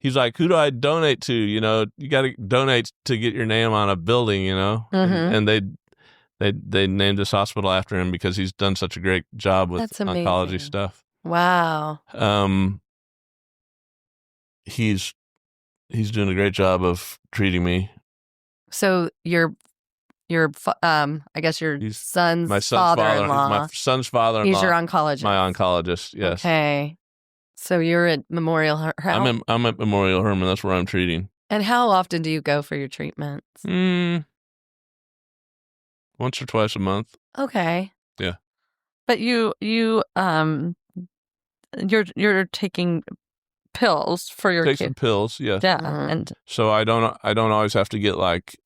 He's like, who do I donate to? You got to donate to get your name on a building, Mhm. and they named this hospital after him because he's done such a great job with That's oncology amazing. stuff. Wow. He's doing a great job of treating me. So I guess your He's son's My son's father-in-law. my son's father-in-law. He's your oncologist. My oncologist, yes. Okay. So you're at Memorial Hermann. I'm at Memorial Hermann. That's where I'm treating. And how often do you go for your treatments? Once or twice a month. Okay. Yeah. But you're taking pills for your Take kid. some pills, yes. Yeah. Mhm. And So I don't always have to get like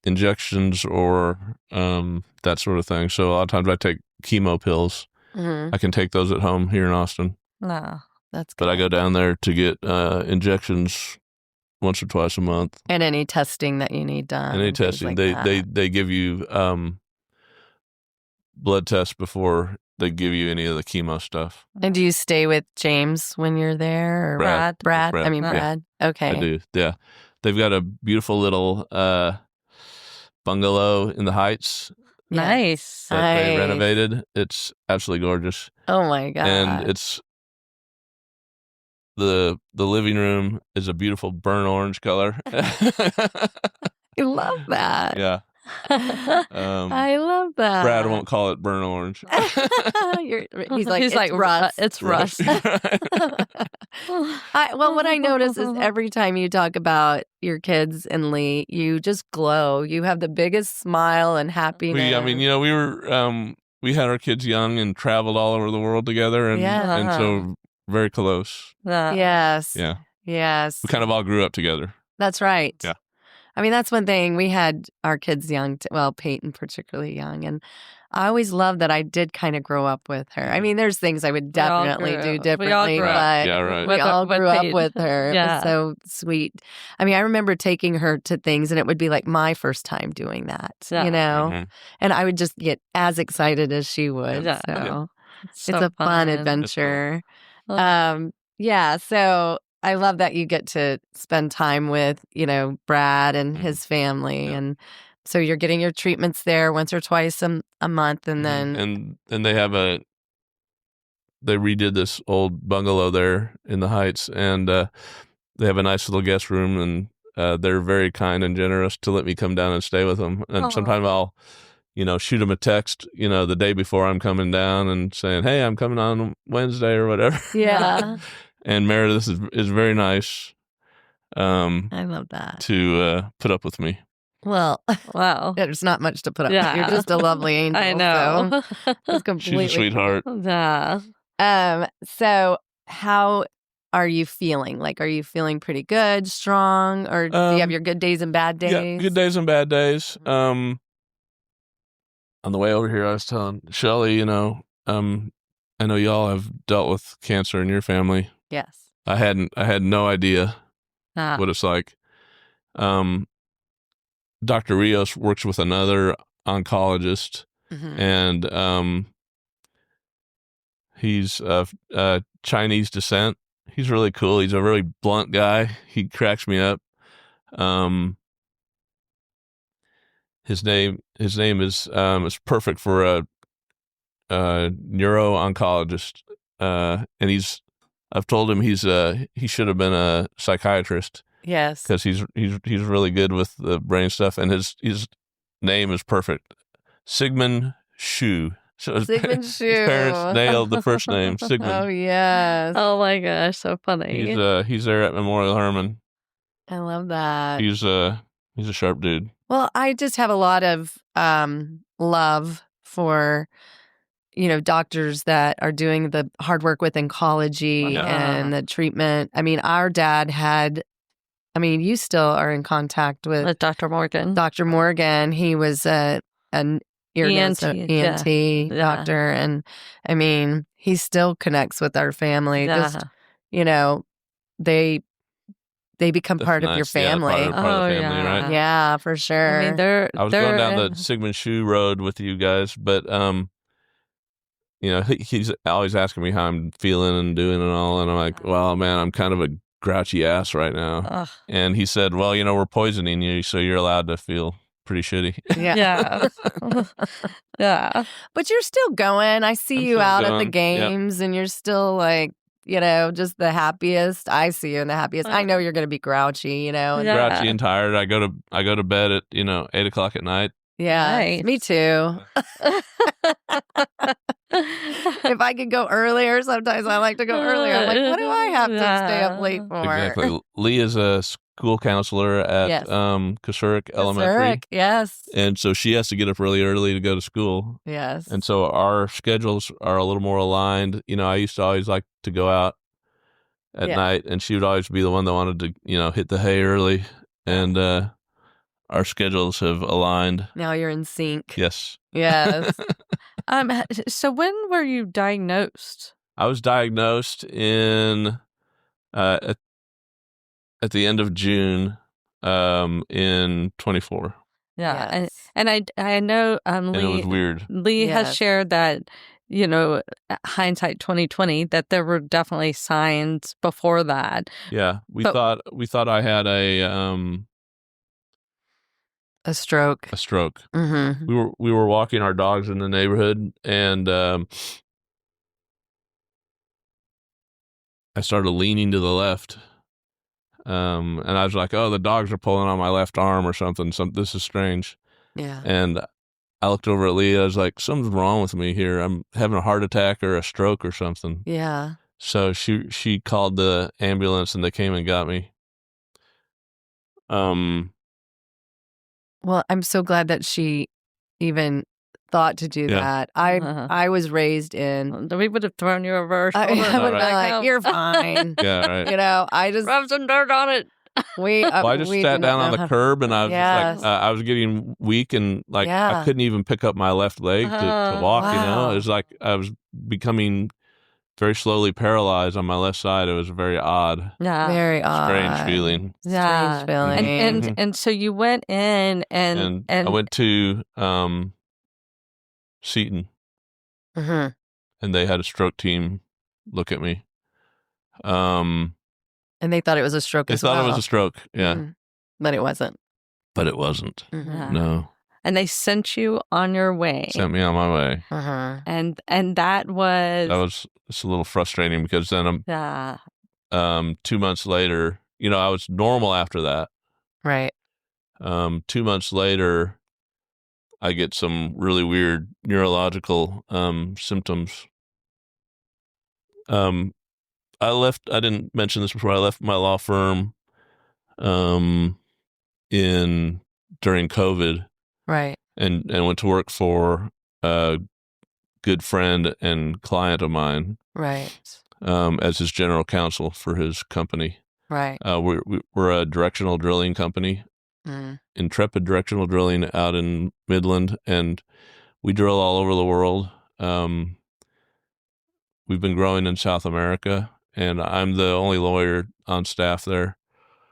injections or that sort of thing. So a lot of times I take chemo pills. Mhm. I can take those at home here in Austin, no. That's good. but I go down there to get injections once or twice a month. And any testing that you need done. And any things testing, like they that. they give you blood tests before they give you any of the chemo stuff. And do you stay with James when you're there? Or Brad. Brad? Brad. I mean, Yeah. Brad. Okay. I do, yeah. They've got a beautiful little bungalow in the Heights Yeah. Nice. that they Nice. renovated. It's absolutely gorgeous, Oh my God. and it's the living room is a beautiful burnt orange color. I love that. Yeah, I love that. Brad won't call it burnt orange. He's like, He's it's like, rust. it's rust. Well, what I notice is every time you talk about your kids and Lee, you just glow. You have the biggest smile and happiness. We had our kids young and traveled all over the world together, and Yeah. so very close. Yes. Yeah, Yes. we kind of all grew up together. That's right. Yeah. I mean, that's one thing. We had our kids young, Peyton particularly young. And I always loved that I did kind of grow up with her. I mean, there's things I would We all definitely grew do up. We all differently, grew up. but Yeah, right. we With- all with grew up Peyton. with her. It Yeah. was so sweet. I mean, I remember taking her to things and it would be like my first time doing that, Yeah. you know? Mhm. And I would just get as excited as she would. Yeah. So So it's a fun fun. adventure. Oh. Yeah, so I love that you get to spend time with, Brad and Mhm. his family. Yeah. And so you're getting your treatments there once or twice a month. And then, and they have they redid this old bungalow there in the Heights, and they have a nice little guest room, and they're very kind and generous to let me come down and stay with them. And Aw. sometimes I'll shoot him a text, the day before I'm coming down and saying, hey, I'm coming on Wednesday or whatever. Yeah. And Meredith is very nice I love that. to put up with me. Well, Wow. there's not much to put up. Yeah. You're just a lovely angel. I know. So it's completely She's a sweetheart. Yeah. So how are you feeling? Like, are you feeling pretty good, strong, or do you have your good days and bad days? Yeah, good days and bad days. On the way over here, I was telling Shelly, I know y'all have dealt with cancer in your family. Yes. I had no idea Ah. what it's like. Dr. Rios works with another oncologist, Mhm. and he's of Chinese descent. He's really cool. He's a really blunt guy. He cracks me up. His name is perfect for a neuro-oncologist, and I've told him he should have been a psychiatrist Yes. because he's really good with the brain stuff, and his name is perfect, Sigmund Shu. So Sigmund his Shu. parents nailed the first name, Sigmund. Oh yes. Oh my gosh, so funny. He's there at Memorial Hermann. I love that. He's a sharp dude. Well, I just have a lot of love for doctors that are doing the hard work with oncology Yeah. and the treatment. I mean, our dad had. I mean, you still are in contact with Dr. Morgan. Dr. Morgan. He was an ear nose, ENT yeah. doctor, and I mean, he still connects with our family. Yeah. Just they become That's part of your nice. Yeah, part part of of the family, yeah. right? Yeah, for sure. I mean, they're I was going down the Sigmund Shu road with you guys, but he's always asking me how I'm feeling and doing and all, and I'm like, well, man, I'm kind of a grouchy ass right now. Ugh. And he said, well, we're poisoning you, so you're allowed to feel pretty shitty. Yeah. Yeah. Yeah. But you're still going. I see I'm you still out at going. the Yep. games and you're still like, just the happiest. I see you in the happiest. I know you're going to be grouchy, and Yeah. Grouchy and tired. I go to bed at 8:00 at night. yeah, Nice. me too. If I could go earlier, sometimes I like to go earlier. I'm like, what do I have to stay up late for? Exactly. Lee is a school counselor at Yes. Kasurik Elementary. Zurich, yes. And so she has to get up really early to go to school. Yes. And so our schedules are a little more aligned. I used to always like to go out at Yeah. night, and she would always be the one that wanted to, hit the hay early. And our schedules have aligned. Now you're in sync. Yes. Yes. So when were you diagnosed? I was diagnosed in at the end of June in 24. Yeah. Yes. And I know And it was weird. Lee has Yes. shared that, hindsight 2020, that there were definitely signs before that. Yeah. We But- thought I had a A stroke. stroke. Mm-hmm. We were walking our dogs in the neighborhood, and I started leaning to the left. And I was like, oh, the dogs are pulling on my left arm or something. This is strange. Yeah. And I looked over at Lee. I was like, something's wrong with me here. I'm having a heart attack or a stroke or something. Yeah. So she called the ambulance, and they came and got me. Well, I'm so glad that she even thought to do Yeah. that. Uh-huh. I was raised in. We would have thrown you over. I would have been Right. like, "You're fine." Yeah, right. I just Rub some dirt on it. we. Well, I just we sat do not down on know the how- curb, and I was Yes. just like, I was getting weak, and like Yeah. I couldn't even pick up my left leg to walk. Wow. It was like I was becoming very slowly paralyzed on my left side. It was very odd, Yeah. Very odd. strange feeling. Yeah. Strange feeling. And so you went in And and I went to Seton, Mhm. and they had a stroke team look at me. And they thought it was a stroke They as thought well. it was a stroke, yeah, Mhm. But it wasn't. but it wasn't. Mhm. Yeah. No, and they sent you on your way. sent me on my way. Uh-huh. And that was It's a little frustrating because then yeah. 2 months later, I was normal after that. Right. 2 months later, I get some really weird neurological symptoms. I didn't mention this before. I left my law firm in during COVID Right. and went to work for a good friend and client of mine Right. as his general counsel for his company. Right. We're a directional drilling company, Intrepid Directional Drilling out in Midland, and we drill all over the world. We've been growing in South America, and I'm the only lawyer on staff there.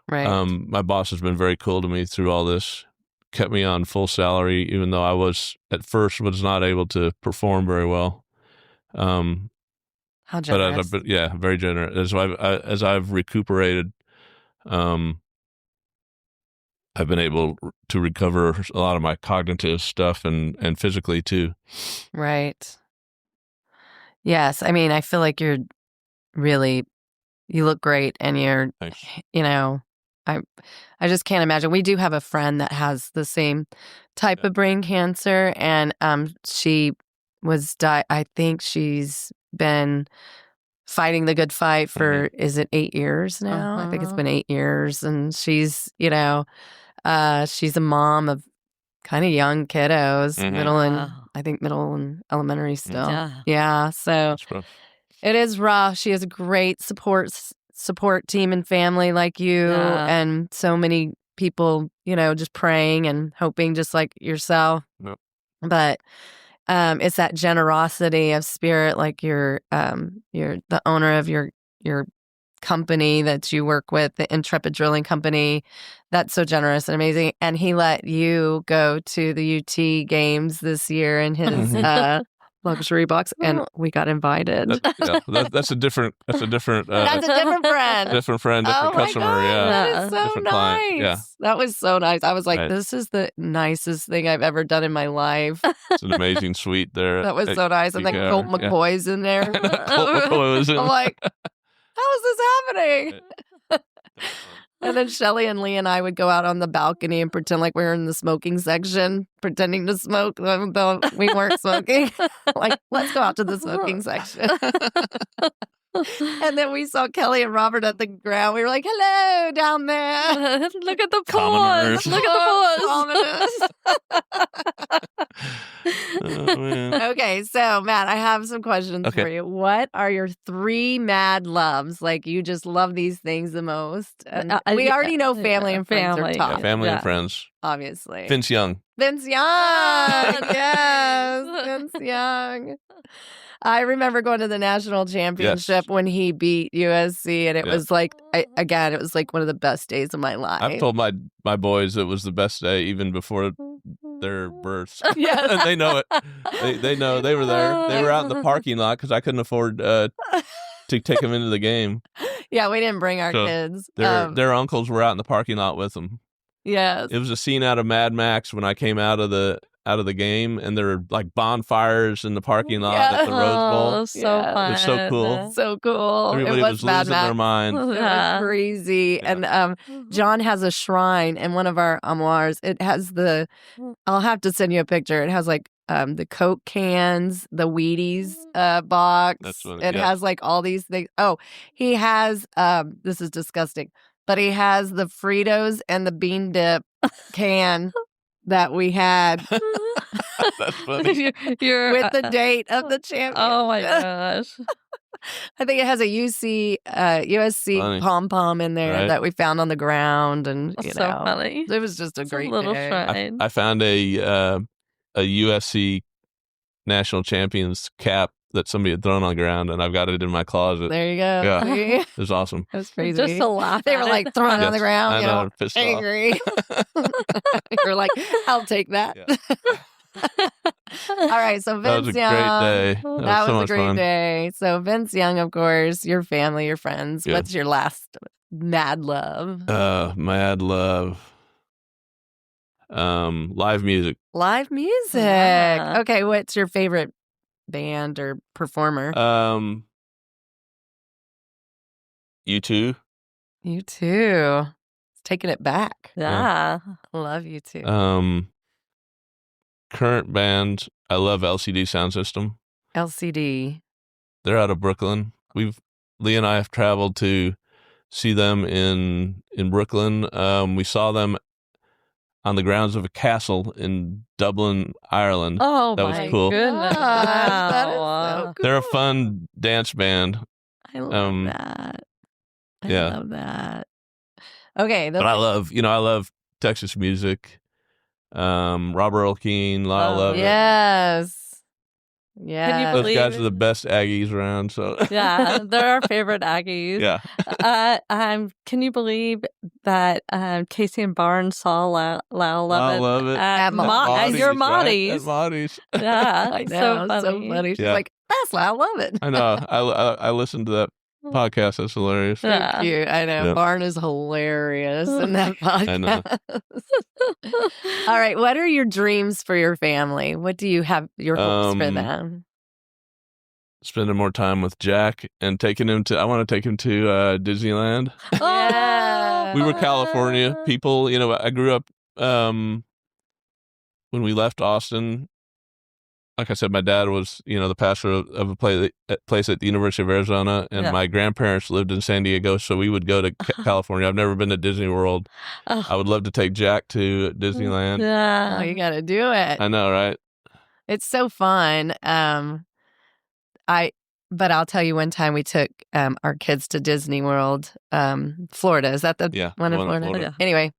Right. My boss has been very cool to me through all this, kept me on full salary, even though I was at first was not able to perform very well. How generous. But very generous. As I've recuperated, I've been able to recover a lot of my cognitive stuff and physically too. Right. Yes. I mean, I feel like you look great, and Thanks. I just can't imagine. We do have a friend that has the same type of brain cancer, and she was I think she's been fighting the good fight for is it 8 years now? I think it's been 8 years, and she's she's a mom of kind of young kiddos, middle and elementary still. Yeah, so it is rough. She has a great support team and family like you, and so many people, just praying and hoping, just like yourself. Yep. But it's that generosity of spirit, like you're the owner of your company that you work with, the Intrepid Drilling Company. That's so generous and amazing. And he let you go to the UT games this year in his luxury box, and we got invited. That's a different. That's a different friend. Different friend, different customer. God, Yeah, that is so different nice. client. Yeah, that was so nice. I was like, Right. this is the nicest thing I've ever done in my life. it's an amazing suite there. That was so nice. And then Yeah, Colt yeah. McCoy's in there. Colt McCoy was in. I'm like, how is this happening? And then Shelly and Lee and I would go out on the balcony and pretend like we were in the smoking section, pretending to smoke, though we weren't smoking. Like, let's go out to the smoking section. And then we saw Kelly and Robert at the ground. We were like, hello, down there. Look at the Commoners. pause. Look at the pause. Oh, man. Okay, so Matt, I have some questions Okay. for you. What are your 3 mad loves? Like, you just love these things the most. And we already know family and friends are family. top, Yeah, family Yeah. and friends. obviously. Vince Young. Vince Young. Yes, Vince Young. I remember going to the national championship when he beat USC, and it was like, it was like one of the best days of my life. I've told my boys it was the best day even before their births. Yes. And they know it. They know they were there. They were out in the parking lot because I couldn't afford to take them into the game. Yeah, we didn't bring our So kids. Their uncles were out in the parking lot with them. Yes. It was a scene out of Mad Max when I came out of the game, and there were like bonfires in the parking lot at the Rose Bowl. Oh, so Yeah. fun. It was so cool. So cool. Everybody it was Mad losing Max. their mind. It was Yeah. crazy. Yeah. And John has a shrine in one of our armoires. It has I'll have to send you a picture. It has like the Coke cans, the Wheaties box. That's funny, It yeah. has like all these things. Oh, he has this is disgusting, but he has the Fritos and the bean dip can that we had That's funny. You're with the date of the championship. oh my gosh. I think it has a USC Funny. pom-pom in there Right. that we found on the ground, and That's so funny. it was just a It's great a little day. shrine. I found a USC national champions cap that somebody had thrown on the ground, and I've got it in my closet. There you go. Yeah. See? It was awesome. That was crazy. Just to laugh. They were at like it. throwing it on the Yes, ground, I know, pissed off. angry. You're like, I'll take that. Yeah. All right, so That was Vince a Young. great day. That so was a much great fun. day. So Vince Young, of course, your family, your friends. Yeah. What's your last mad love? Mad love. Live music. Live music. Yeah. Okay, what's your favorite band or performer? You too. You too. Taking it back. Yeah. I love you too. current band, I love LCD Sound System. LCD. They're out of Brooklyn. Lee and I have traveled to see them in Brooklyn. We saw them on the grounds of a castle in Dublin, Ireland. Oh, that was my cool. goodness. Gosh, that is Wow. so cool. They're a fun dance band. I love that. I yeah. love that. Okay. But I love Texas music. Robert Earl Keen, Lyle Oh, Lovett. Yes. Yeah. Can you Those believe guys are the best Aggies around. So Yeah, they're our favorite Aggies. yeah. Can you believe that Casey and Barnes saw Lyle Lyle Lovett At at your Maudie's, Maudie's? right? At Maudie's. Yeah, I so know. funny. So funny. She's Yeah. like, that's why I love it. I know. I listened to that podcast. That's hilarious. So Yeah. cute. I know. Yeah. Barn is hilarious in that podcast. I know. All right. What are your dreams for your family? What do you have your hopes for them? Spending more time with Jack and I want to take him to Disneyland. Yeah. We were California people. I grew up when we left Austin. Like I said, my dad was, the pastor of a place at the University of Arizona, and Yeah. my grandparents lived in San Diego, so we would go to California. I've never been to Disney World. Oh. I would love to take Jack to Disneyland. Oh, Yeah. you got to do it. I know, right? It's so fun. But I'll tell you, one time we took our kids to Disney World, Florida. Is that the Yeah, one in the one in Florida? Florida. Anyway,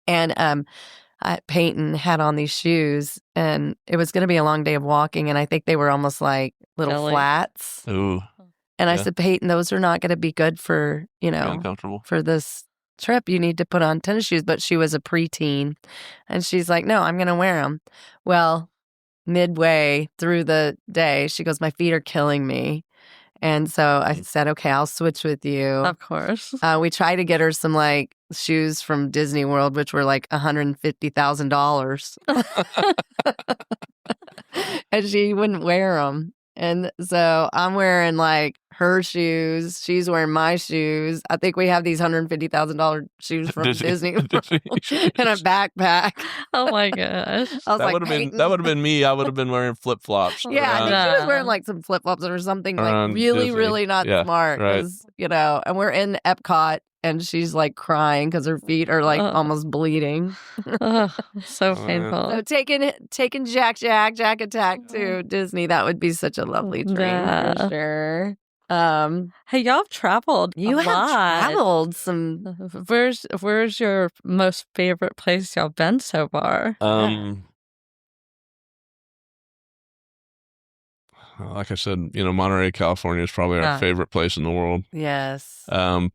and Peyton had on these shoes, and it was going to be a long day of walking, and I think they were almost like little Jelly. flats. Ooh, And I Yeah. said, Peyton, those are not going to be good for uncomfortable. for this trip. You need to put on tennis shoes. But she was a preteen, and she's like, no, I'm going to wear them. Well, midway through the day, she goes, my feet are killing me. And so I said, okay, I'll switch with you. Of course. We tried to get her some like shoes from Disney World, which were like $150,000. And she wouldn't wear them. And so I'm wearing like her shoes. She's wearing my shoes. I think we have these $150,000 shoes from Disney World Disney in a backpack. Oh my gosh. I was That like, would have been "Peyton." me. I would have been wearing flip flops. Yeah, I think she was Yeah. wearing like some flip flops or something like Around really, Disney. really not Yeah, smart. right. 'Cause, and we're in Epcot and she's like crying because her feet are like almost bleeding. Ugh, so Oh, yeah. painful. So taking Jack Attack to Disney, that would be such a lovely dream Yeah. for sure. Hey, y'all have traveled. You a have lot. traveled some. Where's your most favorite place y'all been so far? Like I said, Monterey, California is probably our Yeah. favorite place in the world. Yes.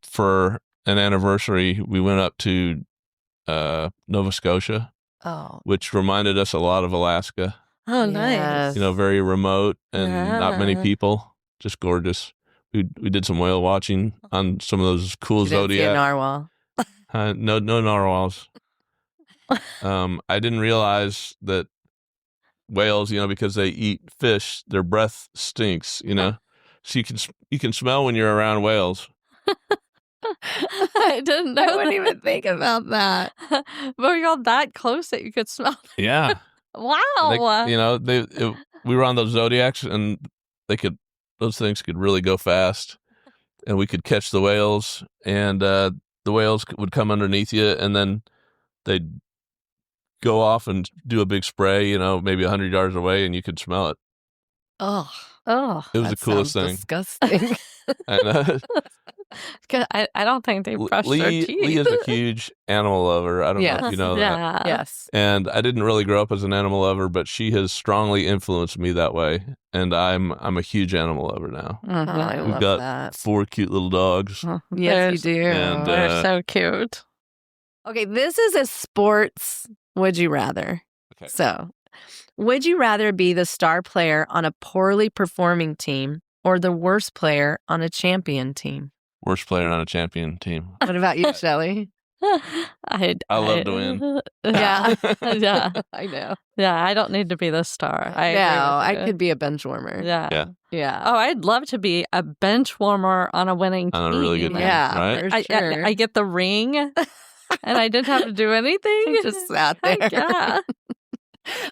For an anniversary, we went up to Nova Scotia, Oh, which reminded us a lot of Alaska. Oh, nice. Yes. Very remote and not many Yeah. people. Just gorgeous. We did some whale watching on some of those cool you didn't see a Zodiac. narwhal. No narwhals. I didn't realize that whales, because they eat fish, their breath stinks. So you can smell when you're around whales. I didn't know. I wouldn't even think about that. Were y'all that close that you could smell? Yeah. Wow. We were on those Zodiacs, and those things could really go fast, and we could catch the whales, and the whales would come underneath you, and then they'd go off and do a big spray, maybe 100 yards away, and you could smell it. Oh, It was the coolest thing. Disgusting. And, 'Cause I don't think they brush their Lee teeth. is a huge animal lover. I don't know if you know that. Yeah. Yes. And I didn't really grow up as an animal lover, but she has strongly influenced me that way. And I'm a huge animal lover now. Oh, I Mhm. We've love got that. 4 cute little dogs. Yes, you do. And, They're so cute. Okay, this is a sports would you rather. Okay. So, would you rather be the star player on a poorly performing team or the worst player on a champion team? Worst player on a champion team. What about you, Shelley? I love to win. Yeah. Yeah. I know. Yeah. I don't need to be the star. I agree No, with I you. could be a bench warmer. Yeah. Yeah. Yeah. Oh, I'd love to be a bench warmer on a winning team. On a really good team. Yeah, right? for sure. I get the ring, and I didn't have to do anything. Just sat there. Yeah.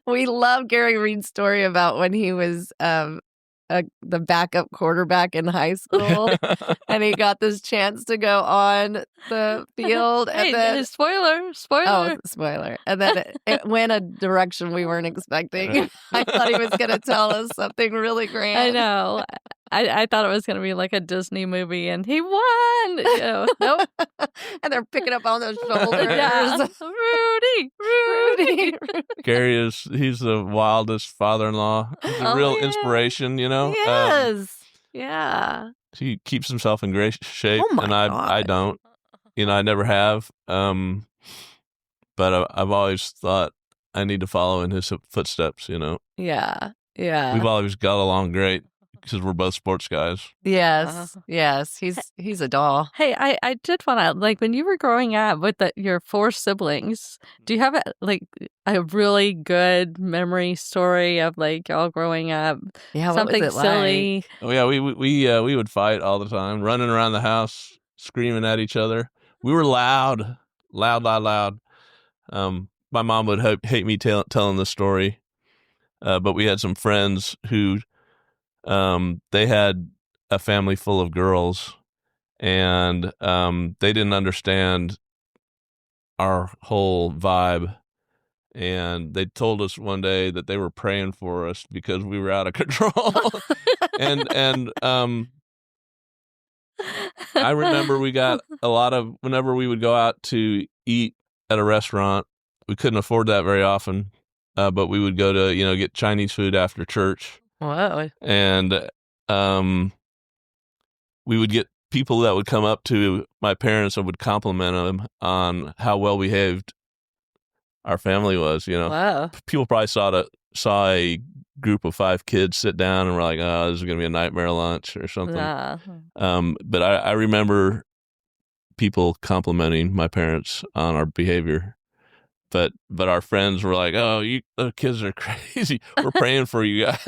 We love Gary Reed's story about when he was the backup quarterback in high school, and he got this chance to go on the field, and Hey, then spoiler. spoiler, and then it went a direction we weren't expecting. Right. I thought he was going to tell us something really grand. I know. I thought it was going to be like a Disney movie, and he won. You know, nope. And they're picking up on those shoulders. Yeah. Rudy. He's the wildest father-in-law. He's a Oh, real yeah. inspiration, you know? Yes. Yeah. He keeps himself in great shape, Oh my and I God. don't. You know, I never have. But I've always thought I need to follow in his footsteps, you know? Yeah. Yeah. We've always got along great because we're both sports guys. Yes. Yes. He's a doll. Hey, I did want to, like, when you were growing up with your 4 siblings, do you have a really good memory story of like y'all growing up? Yeah. What Something was it silly. Oh yeah, we would fight all the time, running around the house, screaming at each other. We were loud. My mom would hate me telling this story, but we had some friends who, they had a family full of girls, and they didn't understand our whole vibe. And they told us one day that they were praying for us because we were out of control. and I remember we got whenever we would go out to eat at a restaurant, we couldn't afford that very often, but we would go to, get Chinese food after church. Whoa. And we would get people that would come up to my parents and would compliment them on how well behaved our family was, Wow. People probably saw a group of 5 kids sit down and were like, oh, this is going to be a nightmare lunch or something. Yeah. But I remember people complimenting my parents on our behavior. But our friends were like, oh, you kids are crazy. We're praying for you guys.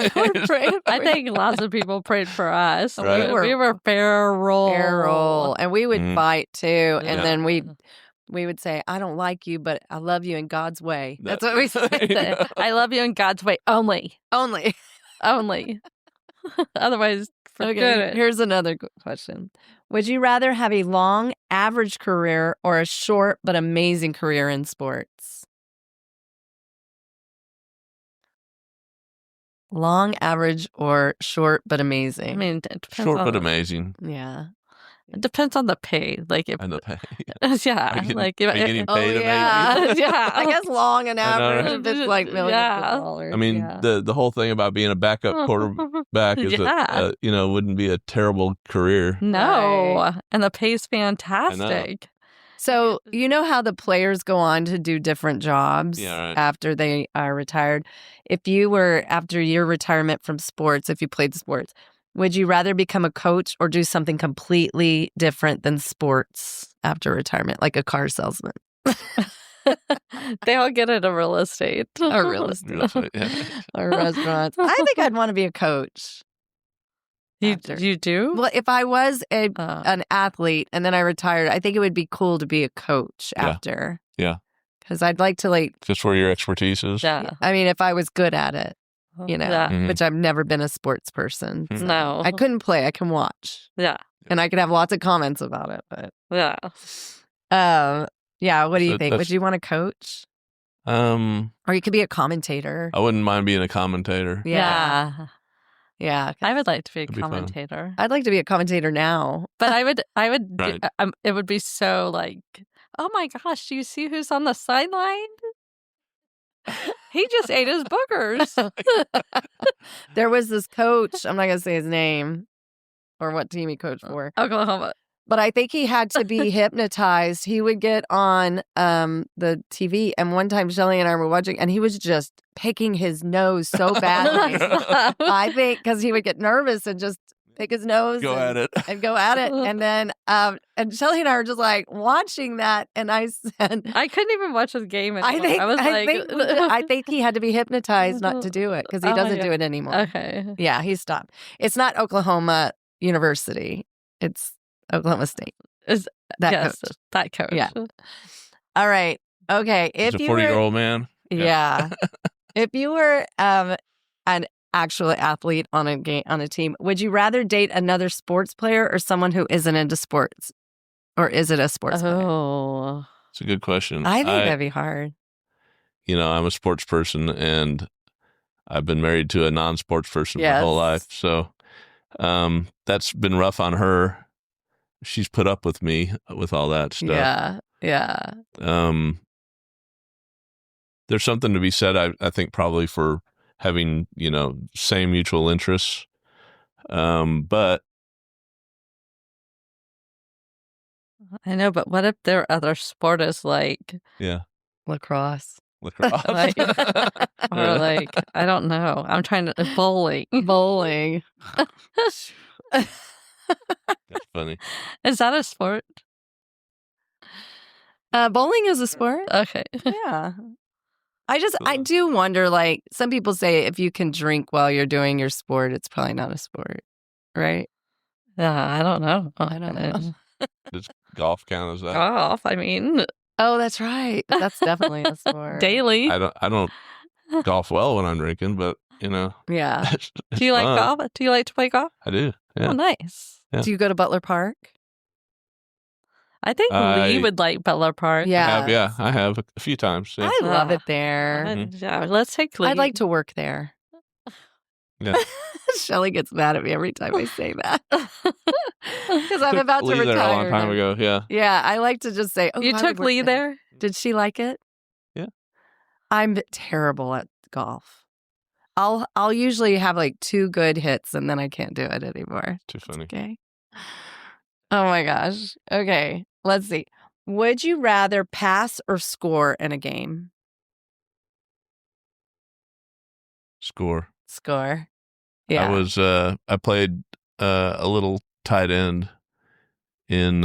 I think lots of people prayed for us. Right. We were feral. And we would Mhm. fight too. And Yeah. then we would say, I don't like you, but I love you in God's way. That- That's what we said. I love you in God's way only. Only. Otherwise, forget Okay, it. here's another question. Would you rather have a long, average career or a short but amazing career in sports? Long, average, or short but amazing? I mean, it depends Short on, but amazing. Yeah. it depends on the pay. Like if And the pay. yeah, Are you getting- like if are you getting Oh, paid yeah. amazing? yeah, I guess long and I know, average right? if it's like millions Yeah. of dollars. I mean, yeah. the whole thing about being a backup quarterback is Yeah. that, wouldn't be a terrible career. No, Right. and the pay's fantastic. So, you know how the players go on to do different jobs Yeah, right. after they are retired? If you were, after your retirement from sports, if you played sports, would you rather become a coach or do something completely different than sports after retirement, like a car salesman They all get into real estate. or real estate Yeah. or restaurants? I think I'd want to be a coach. You after. you do? Well, if I was Uh, an athlete and then I retired, I think it would be cool to be a coach Yeah. after. Yeah. Because I'd like to Just where your expertise is. yeah. I mean, if I was good at it, Yeah. Mhm. which I've never been a sports person. Mhm. so No. I couldn't play. I can watch. Yeah. And I could have lots of comments about it. But Yeah. yeah, what do you So think? Would that's- you want to coach? Or you could be a commentator. I wouldn't mind being a commentator. Yeah. Yeah. I would like to be a That'd be fun. commentator. I'd like to be a commentator now. But I would Right. it would be so like, oh my gosh, do you see who's on the sideline? He just ate his boogers. There was this coach, I'm not going to say his name or what team he coached for, Oklahoma. but I think he had to be hypnotized. He would get on the TV, and one time Shelly and I were watching, and he was just picking his nose so badly. I think because he would get nervous and just pick his nose Go at it. and go at it. And then, and Shelly and I were just like watching that. And I said, I couldn't even watch his game anymore. I was like, I think he had to be hypnotized not to do it because he Oh, doesn't yeah. do it anymore. okay. Yeah, he stopped. It's not Oklahoma University. It's Oklahoma State. Is That yes, coach. that coach. Yeah. All right. Okay. He's If a you were, 40-year-old man. yeah. If you were an actual athlete on a team, would you rather date another sports player or someone who isn't into sports? Or is it a sports player? Oh. It's a good question. I think that'd be hard. I'm a sports person, and I've been married to a non-sports person my whole life. So that's been rough on her. She's put up with me with all that stuff. Yeah. There's something to be said, I think, probably for having, same mutual interests. But I know, but what if their other sport is like lacrosse? Lacrosse. Or like, I don't know. I'm trying to bowling. Bowling. That's funny. Is that a sport? Bowling is a sport. Okay. Yeah. I do wonder, like, some people say if you can drink while you're doing your sport, it's probably not a sport, right? Yeah, I don't know. I don't know. Does golf count as that? Golf, I mean, Oh, that's right. That's definitely a sport. daily. I don't golf well when I'm drinking, but Yeah. it's Do you like fun. golf? Do you like to play golf? I do. Yeah. Oh, nice. Yeah. Do you go to Butler Park? I think Lee would like Butler Park. Yeah. I have a few times. Yeah. I love it there. Yeah, let's take Lee. I'd like to work there. Yeah. Shelly gets mad at me every time I say that. Because I'm Took about to Lee retire. there a long time now. ago. Yeah. Yeah, I like to just say, oh, You I took would work Lee there? Did she like it? Yeah. I'm terrible at golf. I'll usually have like 2 good hits and then I can't do it anymore. Too funny. Okay. Oh my gosh. Okay. Let's see. Would you rather pass or score in a game? Score. Score. Yeah. I played a little tight end in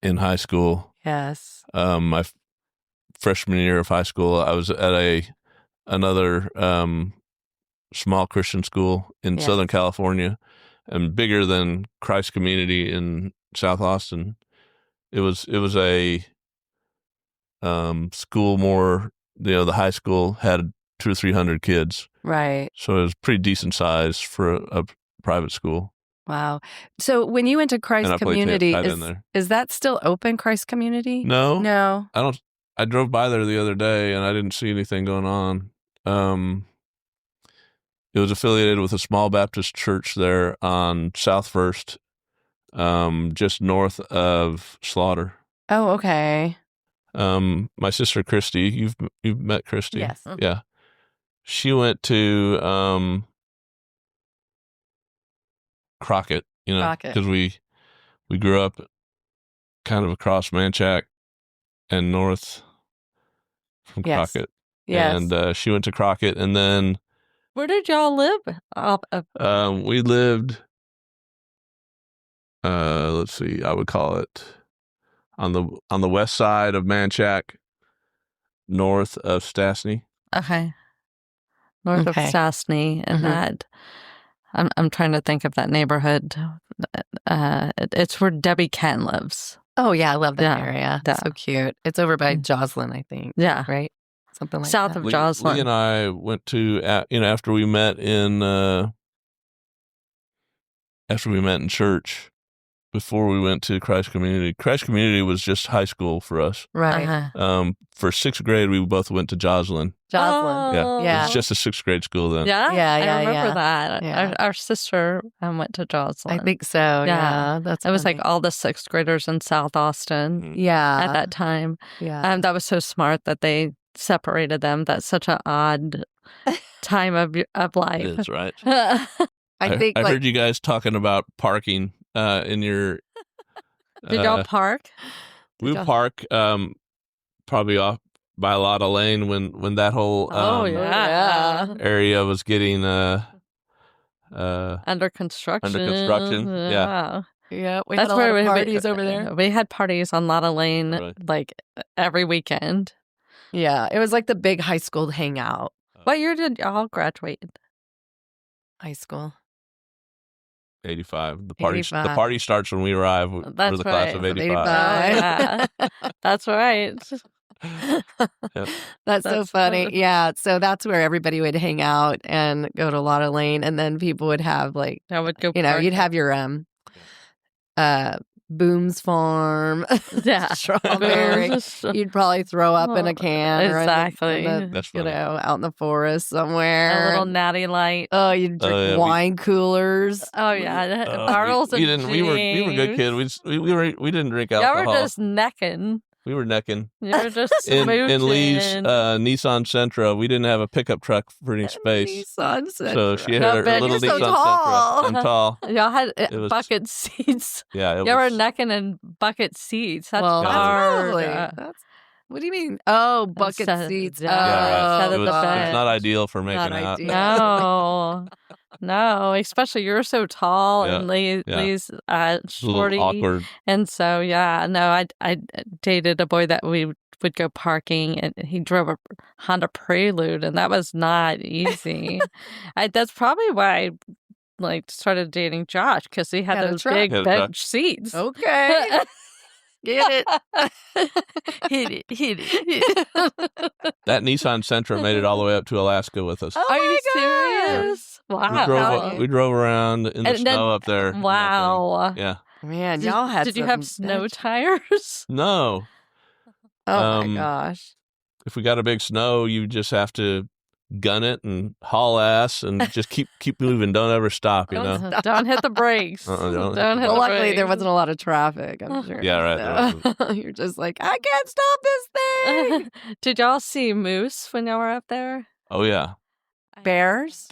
high school. Yes. My freshman year of high school, I was at another small Christian school in Yes. Southern California, and bigger than Christ Community in South Austin. It was a school more. The high school had 200 or 300 kids, Right. so it was pretty decent size for a private school. Wow. So when you went to Christ And I played Community, tight end there. is that still open, Christ Community? No, No. I don't. I drove by there the other day and I didn't see anything going on. It was affiliated with a small Baptist church there on South First, just north of Slaughter. Oh, okay. My sister Christy, you've met Christy, Yes. yeah. She went to Crockett, Crockett. because we grew up kind of across Manchac and north from Yes. Crockett. Yes. And she went to Crockett, and then Where did y'all live? we lived, let's see, I would call it on the west side of Manchac, north of Stastny. Okay. North of Okay. Stastny, and that. I'm trying to think of that neighborhood. It's where Debbie Ken lives. Oh, yeah. I love that Yeah, area. yeah. So cute. It's over by Joslin, I think. Yeah. Right? Something like South that. of Joslin. Lee and I went to, after we met in church, before we went to Christ Community. Christ Community was just high school for us. Right. Uh-huh. For 6th grade, we both went to Joslin. Joslin. Yeah. Yeah. It was just a 6th grade school then. Yeah, Yeah, I yeah, remember yeah. that. Yeah. Our sister went to Joslin. I think so. Yeah. That's it was funny. like all the 6th graders in South Austin Yeah. at that time. Yeah. That was so smart that they separated them. That's such an odd time of life. It is, right? I think I like heard you guys talking about parking in your... Did y'all park? We park probably off by Lotta Lane when that whole yeah. area was getting Under construction. Yeah. yeah, we That's had a where lot of we parties over there. We had parties on Lotta Lane Really? like every weekend. Yeah, it was like the big high school hangout. What year did y'all graduate? High school. 85. The 85. party starts when we arrive. We're That's the class right. of 85. Oh, yeah. That's right. Yep. That's so That's funny. funny. Yeah. So that's where everybody would hang out and go to Lotta Lane. And then people would have like, I would go. you'd park have your Boone's Farm, Yeah. strawberry. You'd probably throw up in a can or Exactly. in the, That's funny. out in the forest A somewhere. little natty light. Oh, you'd drink yeah, wine coolers. Oh yeah, We Bartles and didn't. We were good kids. We didn't drink Y'all alcohol. were just necking. We were necking. You were just In Lee's smooching. Nissan Sentra, we didn't have a pickup truck for any space. Nissan So Sentra. she had No, her Ben, little you're so Nissan tall. Sentra. I'm tall. Y'all had It was- bucket seats. Yeah, it Y'all were was. necking in bucket seats. That's Well, that's hard. lovely. What do you mean? Oh, bucket Set- seats. yeah, Yeah, set right. at It the was bed. not ideal for making Not out. ideal. No, especially you're so tall and Lee's It's a little shorty, awkward. and so I dated a boy that we would go parking, and he drove a Honda Prelude, and that was not easy. That's probably why I started dating Josh, because he had Had a those truck. big Had a bench seats. Okay. Get it. Hit it. That Nissan Sentra made it all the way up to Alaska with us. Oh Are you my gosh. serious? we, Wow. drove, we drove around in the And then- snow up there. in that Wow. thing. Yeah. Man, y'all had Did you have some snow bench- tires? No. Oh Um, my gosh. If we got a big snow, you just have to gun it and haul ass and just keep moving. Don't ever stop, you know? Don't hit the brakes. Don't hit Don't the hit Well, the luckily there brakes. wasn't a lot of traffic, I'm sure. Yeah, right, there So you're just like, I can't stop this thing. Did y'all see moose when y'all were up there? Oh, yeah. Bears?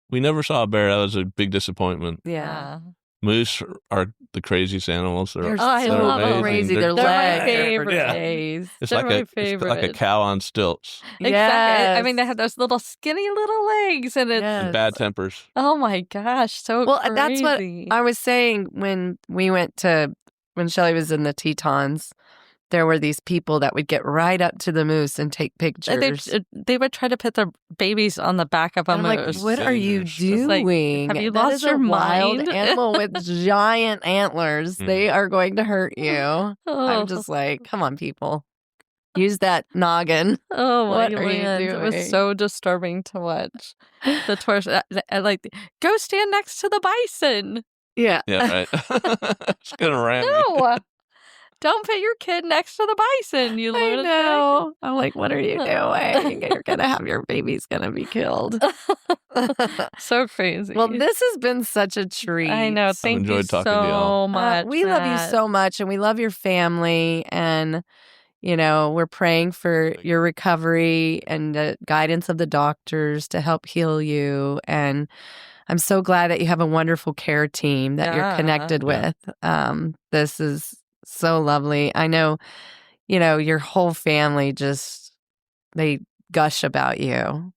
We never saw a bear. That was a big disappointment. Yeah. Moose are the craziest animals. They're I so love 'em. crazy. Their They're my legs are for favorite. Yeah. days. It's They're like my it's favorite. like a cow on stilts. Exactly. I mean, they Yes. have those little skinny little legs, and it's Yes. And bad tempers. oh my gosh, so Well, crazy. that's what I was saying when we went to, when Shelly was in the Tetons, there were these people that would get right up to the moose and take pictures. They would try to put their babies on the back of a And I'm like, moose. what are you It's like, doing? have you That lost is a your wild mind? animal with giant antlers. They are going to hurt you. Oh, I'm just like, come on, people. Use that noggin. oh my what are you land. It was doing? so disturbing to watch. The torso, go stand next to the bison. Yeah. Yeah, right. It's going to ram you. No. Don't put your kid next to the bison, you I lunatic. know. I'm like, what are you doing? You're going to have your baby's going to be killed. So crazy. Well, this has been such a treat. I know. Thank you enjoyed talking to so y'all. much. we love you Matt. so much, and we love your family. And, we're praying for your recovery and the guidance of the doctors to help heal you. And I'm so glad that you have a wonderful care team that you're connected Yeah. with. This is so lovely. I know, your whole family they gush about you.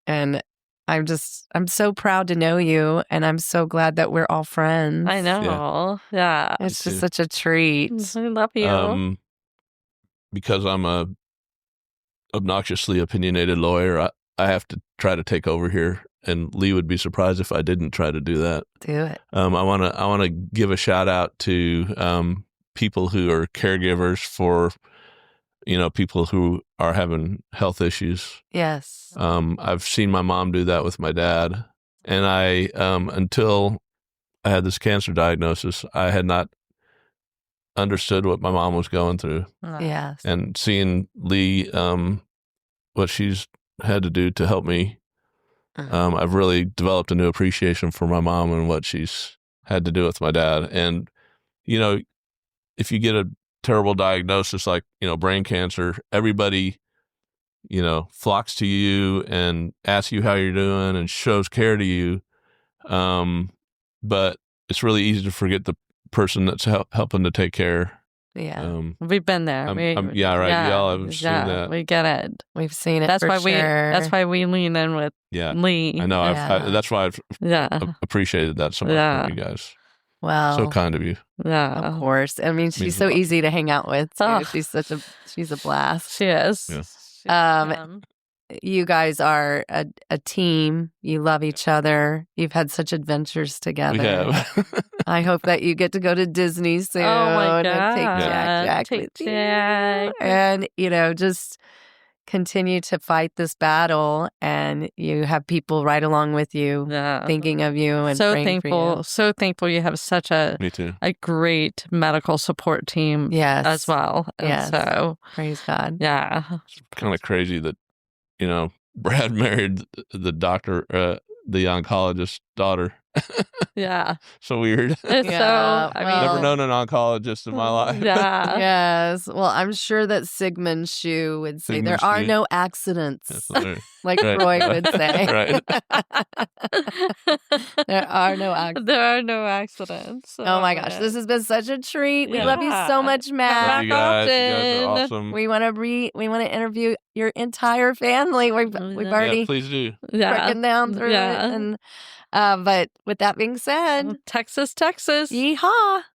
And I'm so proud to know you, and I'm so glad that we're all friends. I know. Yeah. It's Me just too. such a treat. I love you. Because I'm a obnoxiously opinionated lawyer, I have to try to take over here, and Lee would be surprised if I didn't try to do that. Do it. I want to give a shout out to people who are caregivers for people who are having health issues. Yes. I've seen my mom do that with my dad, and I until I had this cancer diagnosis, I had not understood what my mom was going through, Yes. and seeing Lee what she's had to do to help me. I've really developed a new appreciation for my mom and what she's had to do with my dad. And, if you get a terrible diagnosis like, brain cancer, everybody, flocks to you and asks you how you're doing and shows care to you. But it's really easy to forget the person that's helping to take care. Yeah. We've been there. Yeah, right. Y'all have seen that. We get it. We've seen it. That's for why sure. That's why we lean in with Yeah. Lee. I know. Yeah. That's why I've Yeah. appreciated that so much Yeah. from you guys. Well, So kind of you. Yeah. of course. I mean, she's Means so a lot. easy to hang out with. Too. Oh. She's a blast. She is. Yeah. She's, Um, you guys are a team. You love each other. You've had such adventures together. We have. I hope that you get to go to Disney soon. Oh my And take God. Jack Take with Jack. you. And, just continue to fight this battle. And you have people right along with you, Yeah. thinking of you and So praying for you. so thankful you have such a Me too. great medical support team Yes. as well. And Yes. so, Praise God. yeah. It's kind of crazy that, Brad married the doctor, the oncologist's daughter. Yeah. So weird. It's Yeah, so, I mean, Never known an oncologist in my life. yeah. Yes. Well, I'm sure that Sigmund Shu would say there Sigmund are Shu. no accidents, Right. like Right. Roy would say. Right. There are no accidents. There are no accidents. Oh my gosh, this has been such a treat. We Yeah. love you so much, Love Matt. you guys. You guys often. are awesome. We want to interview your entire family. We've Yeah. already Please do. Yeah. broken down through Yeah. it. And but with that being said, Texas. yeehaw.